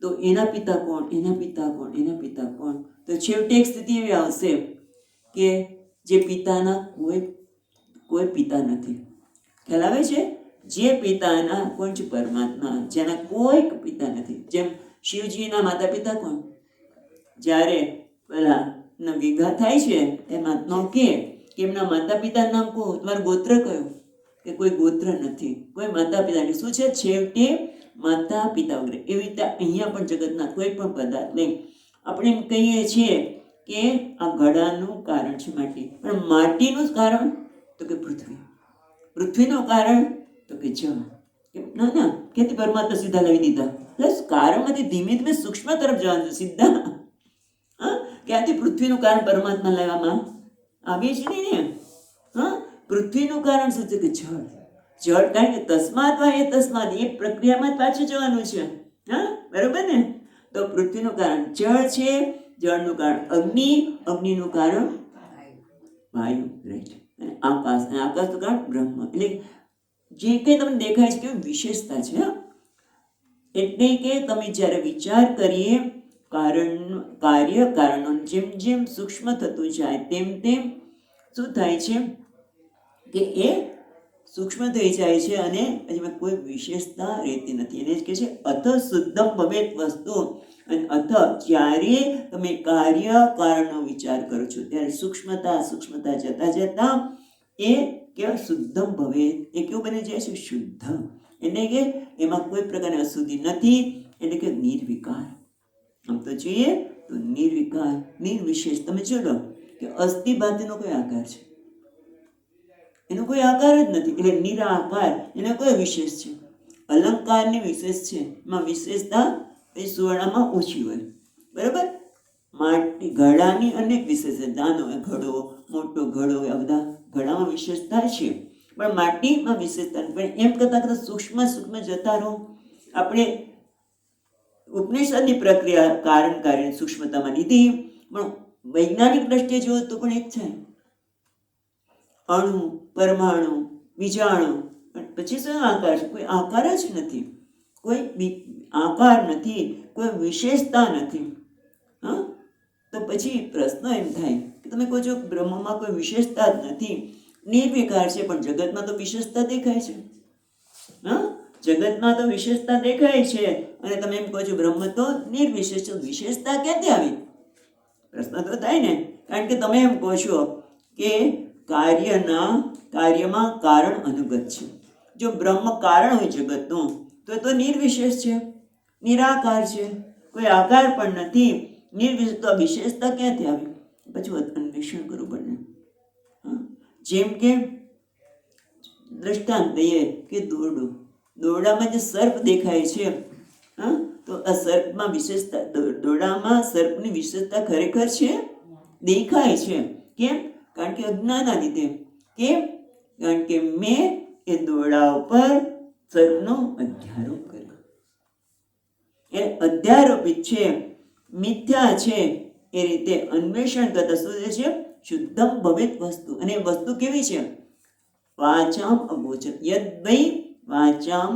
તો એના પિતા કોણ, એના પિતા કોણ, એના પિતા કોણ? તો છેવટે એક સ્થિતિ એવી આવશે કે જે પિતાના કોઈ પિતા નથી. ખ્યાલ આવે છે? જે પિતાના કોણ છે? પરમાત્મા, જેના કોઈ પિતા નથી. જેમ શિવજીના માતા પિતા કોણ? જ્યારે પેલા વિવાહ થાય છે એમાં કે એમના માતા પિતાનું નામ કહો, તમારું ગોત્ર કયું? કે કોઈ ગોત્ર નથી, કોઈ માતા પિતા નથી. શું છે? છેવટે માતા પિતા વગેરે. એવી રીતે અહીંયા પણ જગતના કોઈ પણ પદાર્થ નહીં. આપણે એમ કહીએ છીએ કે આ ઘડાનું કારણ છે માટી, પણ માટીનું કારણ તો કે પૃથ્વી, પૃથ્વીનું કારણ તો કે જળ. ના ક્યાંથી પરમાત્મા સીધા લાવી દીધા? પ્લસ કારણમાંથી ધીમે ધીમે સૂક્ષ્મ તરફ જવાનું સીધા. ક્યાંથી પૃથ્વીનું કારણ પરમાત્મા લાવવામાં આવે છે ને? પૃથ્વીનું કારણ શું છે? કે જળ. કારણ કે તસ્માત એ પ્રક્રિયામાં જ પાછું જવાનું છે. બરોબર ને? તો પૃથ્વીનું કારણ જળ છે, જળનું કારણ અગ્નિ, અગ્નિનું કારણ વાયુ, રાઈટ? અને આકાશનું કારણ બ્રહ્મ. એટલે જે કંઈ તમને દેખાય છે કેવી વિશેષતા છે. એટલે કે તમે જ્યારે વિચાર કરીએ કારણો જેમ જેમ સૂક્ષ્મ થતું જાય તેમ તેમ શું થાય છે કે એ સૂક્ષ્મ થઈ જાય છે અને એમાં કોઈ વિશેષતા રહેતી નથી. એને જ કહે છે અથ શુદ્ધમ ભવેત વસ્તુ. અને અથ જ્યારે તમે કારણનો વિચાર કરો છો ત્યારે સૂક્ષ્મતા જતા એ કેવા શુદ્ધમ ભવેત, એ કેવું બની જાય છે? શુદ્ધ. એટલે કે એમાં કોઈ પ્રકારની અશુદ્ધિ નથી, એટલે કે નિર્વિકાર. આમ તો જોઈએ તો નિર્વિકાર, નિર્વિશેષ. તમે જોડો કે અસ્થિ ભાતિનો કોઈ આકાર છે? એનો કોઈ આકાર જ નથી, એટલે નિરાકાર. એનો કોઈ વિશેષ છે? અલંકારની વિશેષ છે, એમાં વિશેષતા એ સુવર્ણમાં ઓછી હોય. બરાબર? માટી ઘડાની અનેક વિશેષતા, નાનો ઘડો, મોટો ઘડો, આ બધા ઘડામાં વિશેષતા છે, પણ માટીમાં વિશેષતા નથી. પણ એમ કરતા સૂક્ષ્મ જતા રહો. આપણે ઉપનિષદની પ્રક્રિયા કાર્ય સૂક્ષ્મતામાં લીધી, પણ વૈજ્ઞાનિક દ્રષ્ટિએ જુઓ તો પણ એક છે. અણુ, પરમાણુ, બીજાણુ, પછી શું આકાર છે? કોઈ આકાર જ નથી, કોઈ આકાર નથી, કોઈ વિશેષતા નથી. તો તો પછી પ્રશ્ન એમ થાય કે તમે કહો છો બ્રહ્મમાં કોઈ વિશેષતા જ નથી, નિર્વિકાર છે, પણ જગતમાં તો વિશેષતા દેખાય છે. હા, જગતમાં તો વિશેષતા દેખાય છે અને તમે એમ કહો છો બ્રહ્મ તો નિર્વિશેષ. વિશેષતા ક્યાંથી આવી? પ્રશ્ન તો થાય ને, કારણ કે તમે એમ કહો છો કે કાર્યમાં કારણ અનુગત છે. જો બ્રહ્મ કારણ હોય જગતનું તો નિર્વિશેષ છે, નિરાકાર છે, કોઈ આકાર પણ નથી. નિર્વિશેષ તો વિશેષતા ક્યાંથી આવી? પછી અન્વેષણ કરવું પડે. જેમ કે દ્રષ્ટાંત દઈએ કે દોરડામાં જે સર્પ દેખાય છે, તો આ સર્પમાં વિશેષતા, દોરડામાં સર્પની વિશેષતા ખરેખર છે, દેખાય છે. કેમ? કારણ કે અજ્ઞાનના લીધે. કેમ? કારણ કે મેં એ દોરડા ઉપર સર્પનો અધ્યારોપ કર્યો. એ અધ્યારોપિત છે, મિથ્યા છે. એ રીતે અન્વેષણ કરતા શું છે? શુદ્ધમ ભવેત વસ્તુ. અને વસ્તુ કેવી છે? વાચામ અગોચર. યદ્વૈ વાચામ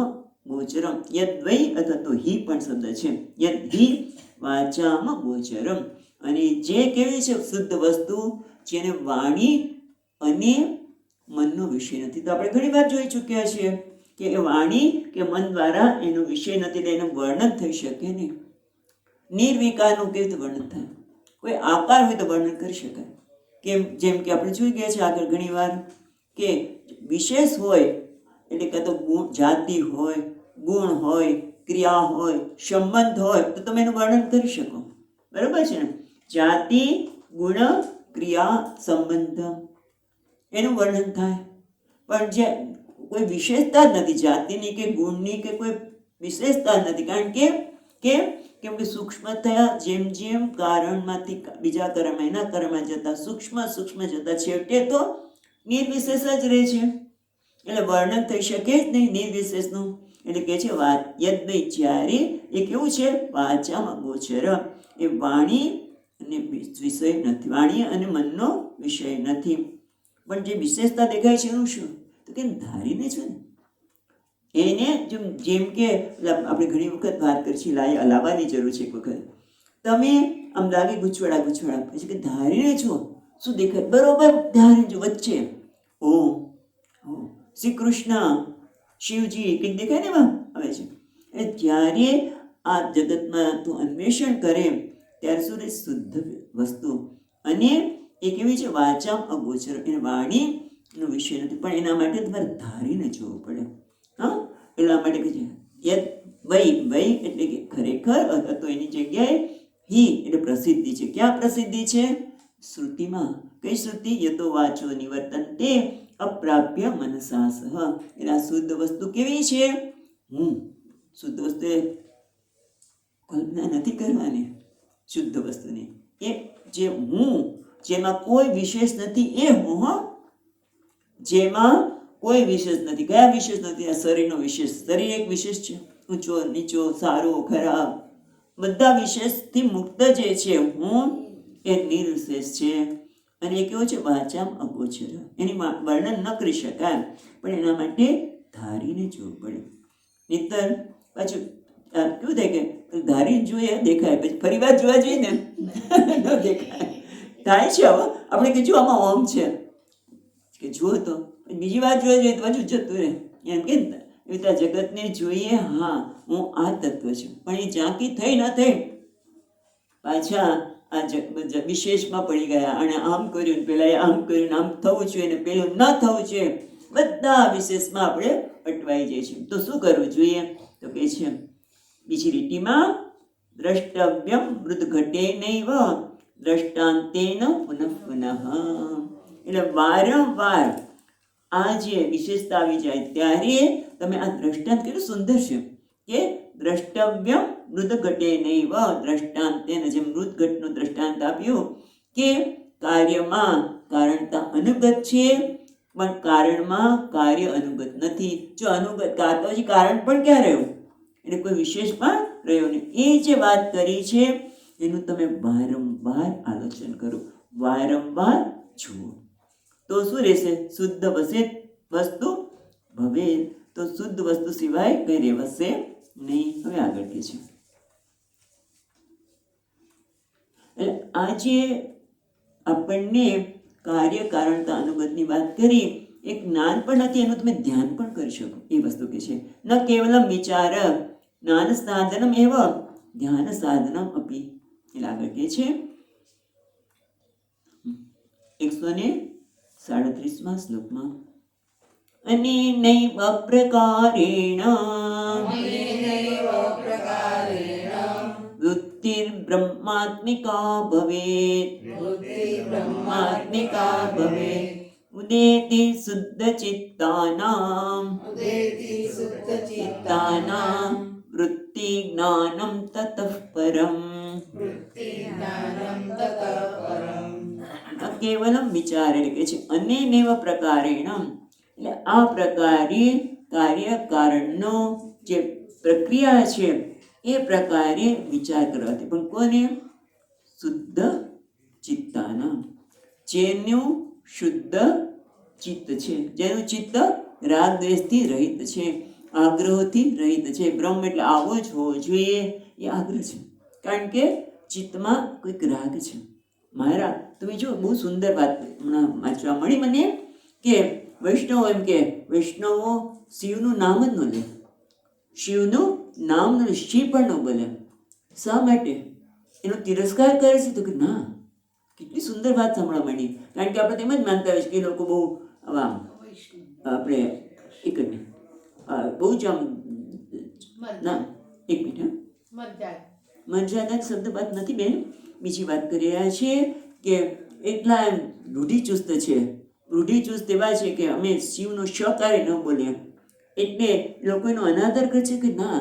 ગોચરમ. યદ્વૈ અથવા તો હિ પણ શબ્દ છે. યદ્ધિ વાચામ ગોચરમ. અને જે કેવી છે? શુદ્ધ વસ્તુ, જેને વાણી અને મનનો વિષય નથી. તો આપણે ઘણી વાર જોઈ ચૂક્યા છીએ કે એ વાણી કે મન દ્વારા એનો વિષય નથી, એટલે એનું વર્ણન થઈ શકે નહીં. નિર્વિકારનું કેવી રીતે વર્ણન થાય? કોઈ આકાર હોય તો વર્ણન કરી શકાય. કેમ? જેમ કે આપણે જોઈ ગયા છે આગળ ઘણી વાર કે વિશેષ હોય એટલે કાં તો ગુણ, જાતિ હોય, ગુણ હોય, ક્રિયા હોય, સંબંધ હોય તો તમે એનું વર્ણન કરી શકો. બરાબર છે ને? જાતિ, ગુણ, ક્રિયા, સંબંધ, એનું વર્ણન થાય. પણ જે કોઈ વિશેષતા જ નથી, જાતિની કે ગુણની કે કોઈ વિશેષતા જ નથી. કારણ કે કેમ કે સૂક્ષ્મ થયા જેમ જેમ કારણમાંથી બીજા કર્મમાં, એના કર્મમાં જતા સૂક્ષ્મ જતા છેવટે તો નિર્વિશેષ જ રહે છે. એટલે વર્ણન થઈ શકે જ નહીં નિર્વિશેષનું. એટલે કે છે વાત યદ્વૈ, જ્યારે એ કેવું છે? વાચામાં ગોચર. એ વાણી અને વિષય નથી, વાણી અને મનનો વિષય નથી. પણ જે વિશેષતા દેખાય છે એનું શું? તો કે ધારીને છે ને એને જેમ કે આપણે ઘણી વખત વાત કરી છે, લાવવાની જરૂર છે. એક વખત તમે આમ લાગે ગૂંચવાડા પછી કે ધારીને છો, શું દેખાય? બરોબર ધારીને છો. વચ્ચે ઓમ, શ્રી કૃષ્ણ, શિવજી કંઈક દેખાય ને એમાં આવે છે. એ જ્યારે આ જગતમાં તું અન્વેષણ કરે ત્યારે શું રહે? શુદ્ધ વસ્તુ. અને એ કેવી છે? વાચામ અગોચર. એને વાણીનો વિષય નથી, પણ એના માટે તમારે ધારીને જોવું પડે. એટલા માટે કહે છે યદ વૈ એટલે કે ખરેખર, અથવા તો એની જગ્યાએ હિ એટલે પ્રસિદ્ધિ છે. ક્યાં પ્રસિદ્ધિ છે? શ્રુતિમાં. કઈ શ્રુતિ? યતો વાચો નિવર્તન્તે અપ્રાપ્ય મનસા સહ. એટલે આ શુદ્ધ વસ્તુ કેવી છે? હું. શુદ્ધ વસ્તુ કલ્પના નથી કરવાની. શુદ્ધ વસ્તુની એ જે હું, જેમાં કોઈ વિશેષ નથી, એ હું. જેમાં કોઈ વિશેષ નથી. કયા વિશેષ નથી? આ શરીરનો વિશેષ. શરીર એક વિશેષ છે. ઊંચો નીચો, સારો ખરાબ, બધા વિશેષથી મુક્ત જે છે હું, એ નિર્વિશેષ છે. અને એ કેવું છે? વાચામ અગોચર. એની વર્ણન ન કરી શકાય, પણ એના માટે ધારીને જોવું પડે. નહીંતર પાછું કેવું થાય કે ધારીને જોઈએ દેખાય, પછી ફરી વાર જોવા જઈએ ને ન દેખાય. થાય છે હવે આપણે કે જો આમાં ઓમ છે કે જુઓ તો બીજી વાર જોવા જઈએ તો પાછું જતું રહે. એમ કે એવી જગતને જોઈએ, હા હું આ તત્વ છું, પણ એ ઝાંકી થઈ ન થઈ પાછા આ વિશેષમાં પડી ગયા. અને આમ કર્યું, પેલા આમ કર્યું, આમ થવું જોઈએ ને પેલું ન થવું જોઈએ. બધા વિશેષમાં આપણે અટવાઈ જઈએ છીએ. તો શું કરવું જોઈએ? તો કે છે બીજી લીટીમાં દ્રષ્ટવ્યમ મૃદ ઘટે નૈવ દ્રષ્ટાંતેન પુનઃ પુનઃ. એટલે વારંવાર આ જે વિશેષતા આવી જાય ત્યારે તમે આ દ્રષ્ટાંત કેટલું સુંદર છે કે દ્રષ્ટવ્યમ મૃદ ઘટે નૈવ દ્રષ્ટાંતેન. જે મૃદ ઘટનું દ્રષ્ટાંત આપ્યું કે કાર્યમાં કારણતા અનુગત છે, પણ કારણમાં કાર્ય અનુગત નથી. જો અનુગત તો પછી કારણ પણ ક્યાં રહ્યું? એટલે કોઈ વિશેષ પણ રહ્યો નહીં. એ જે વાત કરી છે એનું તમે વારંવાર આલોચન કરો, વારંવાર જુઓ, તો શું રહેશે? શુદ્ધ વસ્તુ ભવે. તો શુદ્ધ વસ્તુ સિવાય કઈ રહેશે નહીં. હવે આગળ કે છે એટલે આ જે આપણને કાર્ય કારણતા અનુગતની વાત કરી, એક જ્ઞાન પણ નથી, એનું તમે ધ્યાન પણ કરી શકો એ વસ્તુ કે છે. ન કેવલમ વિચાર જ્ઞાન સાધનમ એવ ધ્યાન સાધનમ અપી. એટલે આગળ કે છે 137મા શ્લોકમાં, અનેનૈવ પ્રકારેણ વૃત્તિર્બ્રહ્માત્મિકા ભવેત ઉદેતિ શુદ્ધચિત્તાનાં વૃત્તિ જ્ઞાનમ તતઃ પરમ. કેવલમ વિચાર એટલે કે છે અનેનેવ પ્રકારેણ, એટલે આ પ્રકારે કાર્ય કારણનો જે પ્રક્રિયા છે એ પ્રકારે વિચાર કરવાથી. પણ કોને? શુદ્ધ ચિત્તાના, જેનું શુદ્ધ ચિત્ત છે, જેનું ચિત્ત રાગ દ્વેષથી રહિત છે, આગ્રહથી રહિત છે. બ્રહ્મ એટલે આવો જ હોવો જોઈએ એ આગ્રહ છે, કારણ કે ચિત્તમાં કોઈક રાગ છે. મારા તમે જો બહુ સુંદર વાત હમણાં વાંચવા મળી મને કે વૈષ્ણવો એમ કે વૈષ્ણવો શિવનું નામ જ ન લે, શિવનું નામ ન શિવ પણ ન બોલે. શા માટે? એનો તિરસ્કાર કરે છે. તો કે ના, કેટલી સુંદર વાત સાંભળવા મળી. કારણ કે આપણે તેમ જ માનતા હોય છે કે એ લોકો બહુ આવા આપણે એક મિનિટ બહુ જ આમ ના એક મિનિટ મર્યાદા શબ્દ વાત નથી બેન, બીજી વાત કરી રહ્યા છીએ કે એટલા એમ રૂઢિચુસ્ત છે, રૂઢિચુસ્ત એવા છે કે અમે શિવનો શકારે ન બોલીએ, એટલે લોકો એનો અનાદર કરે છે. કે ના,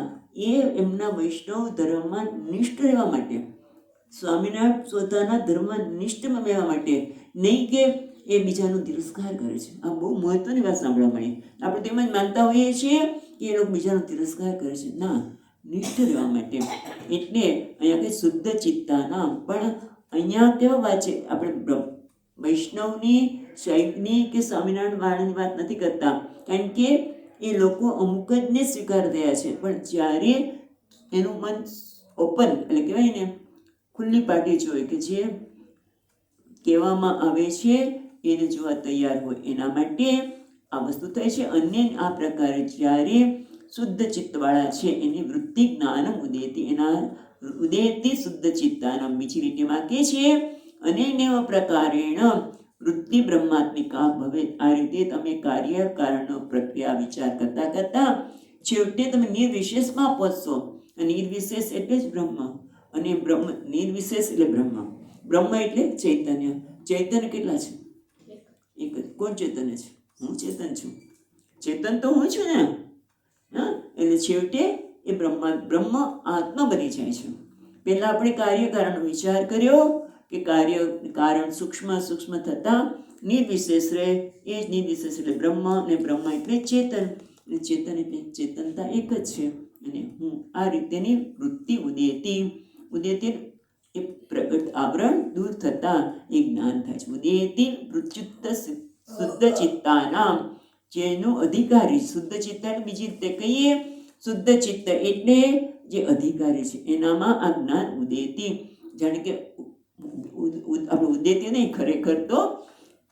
એ એમના વૈષ્ણવ ધર્મમાં નિષ્ઠ રહેવા માટે, સ્વામિનારાયણ પોતાના ધર્મમાં નિષ્ઠ રહેવા માટે, નહીં કે એ બીજાનો તિરસ્કાર કરે છે. આ બહુ મહત્વની વાત સાંભળવા મળી. આપણે તેમ જ માનતા હોઈએ છીએ કે એ લોકો બીજાનો તિરસ્કાર કરે છે. ના, નિષ્ઠ રહેવા માટે. એટલે અહીંયા કંઈ શુદ્ધ ચિત્તાના, પણ અહીંયા કેવા વાત છે, આપણે વૈષ્ણવની શૈવની કે સ્વામિનારાયણ વાળાની વાત નથી કરતા, કારણ કે એ લોકો અમુક જ ને સ્વીકાર થયા છે. પણ જ્યારે એનું મન ઓપન એટલે કહેવાય ને ખુલ્લી પાટી જોઈએ કે જે કહેવામાં આવે છે એને જોવા તૈયાર હોય, એના માટે આ વસ્તુ થાય છે. અન્ય આ પ્રકારે જ્યારે શુદ્ધ ચિત્તવાળા છે એની વૃત્તિ જ્ઞાનમ ઉદેતી, એના ઉદેતી શુદ્ધ ચિત્તાનમ. બીજી રીતેમાં કે છે અનેનેવ પ્રકારેણ વૃત્તિ બ્રહ્માત્મિકા ભવે. આ રીતે તમે કાર્ય કારણનો પ્રક્રિયા વિચાર કરતા કરતા છેવટે તમે નિર્વિશેષમાં પહોંચશો. નિર્વિશેષ એટલે જ બ્રહ્મ, અને બ્રહ્મ નિર્વિશેષ એટલે બ્રહ્મ. બ્રહ્મ એટલે ચૈતન્ય. ચૈતન્ય કેટલા છે? એક જ. કોણ ચૈતન્ય છે? હું ચેતન છું. ચેતન તો હું છું ને. હા, એટલે છેવટે એ બ્રહ્મ આત્મા બની જાય છે. પહેલા આપણે કાર્ય કારણનો વિચાર કર્યો કે કાર્ય કારણ સૂક્ષ્મ થતા નિર્વિશેષ રહે, એ જ નિર્વિશેષ એટલે બ્રહ્મ, અને બ્રહ્મ એટલે ચેતન, અને ચેતન એટલે ચેતનતા એક જ છે. અને હું આ રીતેની વૃત્તિ ઉદેતી એ પ્રગટ આવરણ દૂર થતા એ જ્ઞાન થાય છે. ઉદેતી શુદ્ધ ચિત્તાનામ, જેનો અધિકારી શુદ્ધ ચિત્ત, બીજી રીતે કહીએ શુદ્ધ ચિત્ત એટલે જે અધિકારી છે એનામાં આ જ્ઞાન ઉદેતી. જાણે કે આપણે ઉદેતી નહીં, ખરેખર તો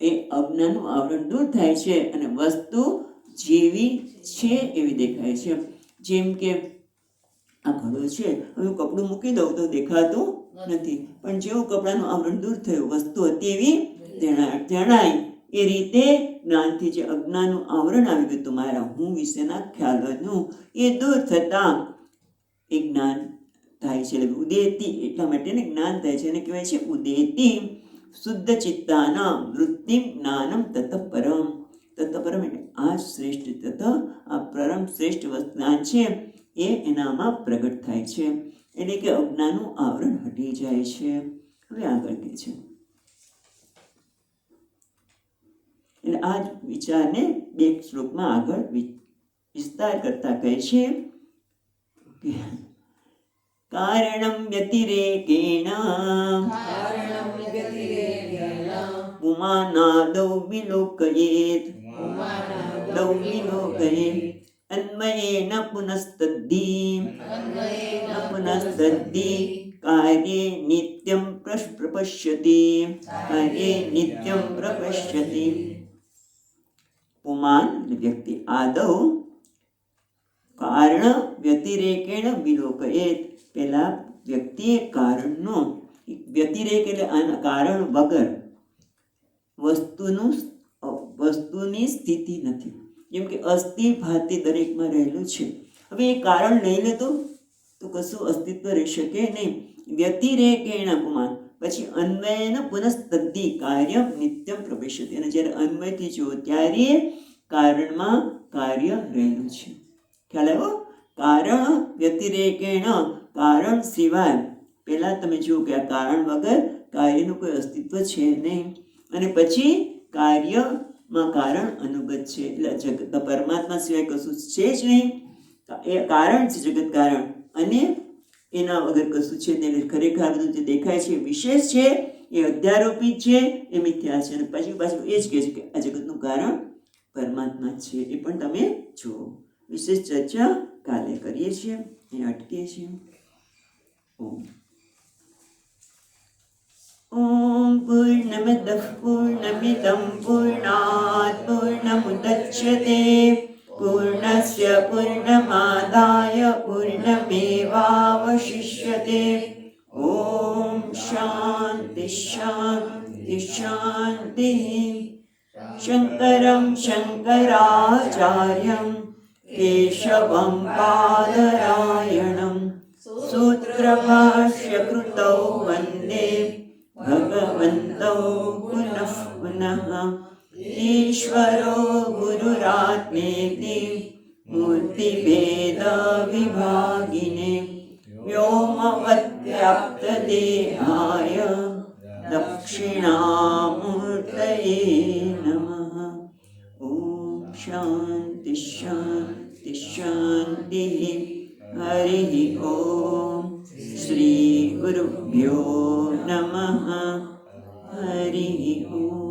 એ અજ્ઞાનનું આવરણ દૂર થાય છે અને વસ્તુ જેવી છે એવી દેખાય છે. જેમ કે આ ઘડો છે, હું કપડું મૂકી દઉં તો દેખાતું નથી, પણ જેવું કપડાનું આવરણ દૂર થયું વસ્તુ હતી એવી જણાય. એ રીતે જ્ઞાનથી જે અજ્ઞાનનું આવરણ આવી ગયું તમારા હું વિશેના ખ્યાલોનું, એ દૂર થતા એ જ્ઞાન થાય છે. ઉદેતી એટલા માટે ને જ્ઞાન થાય છે, એને કહેવાય છે ઉદેતી શુદ્ધ ચિત્તાના વૃત્તિ જ્ઞાનમ તત પરમ. તત પરમ એટલે આ શ્રેષ્ઠ તત આ પરમ શ્રેષ્ઠ જ્ઞાન છે એ એનામાં પ્રગટ થાય છે, એટલે કે અજ્ઞાનનું આવરણ હટી જાય છે. હવે આગળ કહે છે, એટલે આ જ વિચારને બે શ્લોકમાં આગળ વિસ્તાર કરતા કહે છે કે કારણમ વ્યતિરેકેણ પુમાનાદૌ વિલોકયેત અન્વયેન પુનસ્તદ્ધિ कार्ये नित्यं प्रपश्यति, कार्ये नित्यं प्रपश्यति। पुमान् व्यक्ति आदौ कारण व्यतिरेकेण विलोकयेत्। પેલા વ્યક્તિએ કારણનો વ્યતિરેક એટલે કારણ વગર વસ્તુની સ્થિતિ નથી, જેમ કે અસ્થિ ભાતિ દરેકમાં રહેલું છે. હવે એ કારણ નહીં લેતો તો કશું અસ્તિત્વ રહી શકે નહીં. વ્યતિરેકેણ પુમાન, પછી અન્વયન પુનઃસ્તદ્ધિ કાર્ય નિત્યમ પ્રવેશતિ, અને જ્યારે અન્વયથી જુઓ ત્યારે કારણમાં કાર્ય રહેલું છે. ખ્યાલ આવ્યો? કારણ વ્યતિરેકેણ, કારણ સિવાય પહેલા તમે જુઓ કે આ કારણ વગર કાર્યનું કોઈ અસ્તિત્વ છે નહીં, અને પછી કાર્યમાં કારણ અનુગત છે, એટલે જગત પરમાત્મા સિવાય કશું છે જ નહીં. એ કારણ છે જગત કારણ, અને એના વગર કશું છે નહીં. ખરેખર આ બધું જે દેખાય છે વિશેષ છે, એ અધ્યારોપિત છે, એ મિથ્યા છે. અને પછી પાછું એ જ કહે છે કે આ જગતનું કારણ પરમાત્મા છે. એ પણ તમે જુઓ. વિશેષ ચર્ચા કાલે કરીએ છીએ, અહીં અટકીએ છીએ. ઓમ ઓમ પૂર્ણમદઃ પૂર્ણમિદં પૂર્ણાત પૂર્ણમુદચ્યતે પૂર્ણસ્ય પૂર્ણમાદાય પૂર્ણમેવાવશિષ્યતે. ઓમ શાંતિ શાંતિ શાંતિ. શંકરં શંકરાચાર્યં કેશવં બાદરાયણં સૂત્રભાષ્યકૃતૌ વંદે ભગવन्तौ પુનઃ પુનઃ. ઈશ્વરો ગુરુરાત્મેતિ મૂર્તિભેદ વિભાગિને વ્યોમવદ્વ્યાપ્તદેહાય દક્ષિણામૂર્તયે નમઃ. ઓમ શાંતિ શાંતિ શાંતિ. હરિ ઓમ. શ્રી ગુરુભ્યો નમઃ. હરિ ઓમ.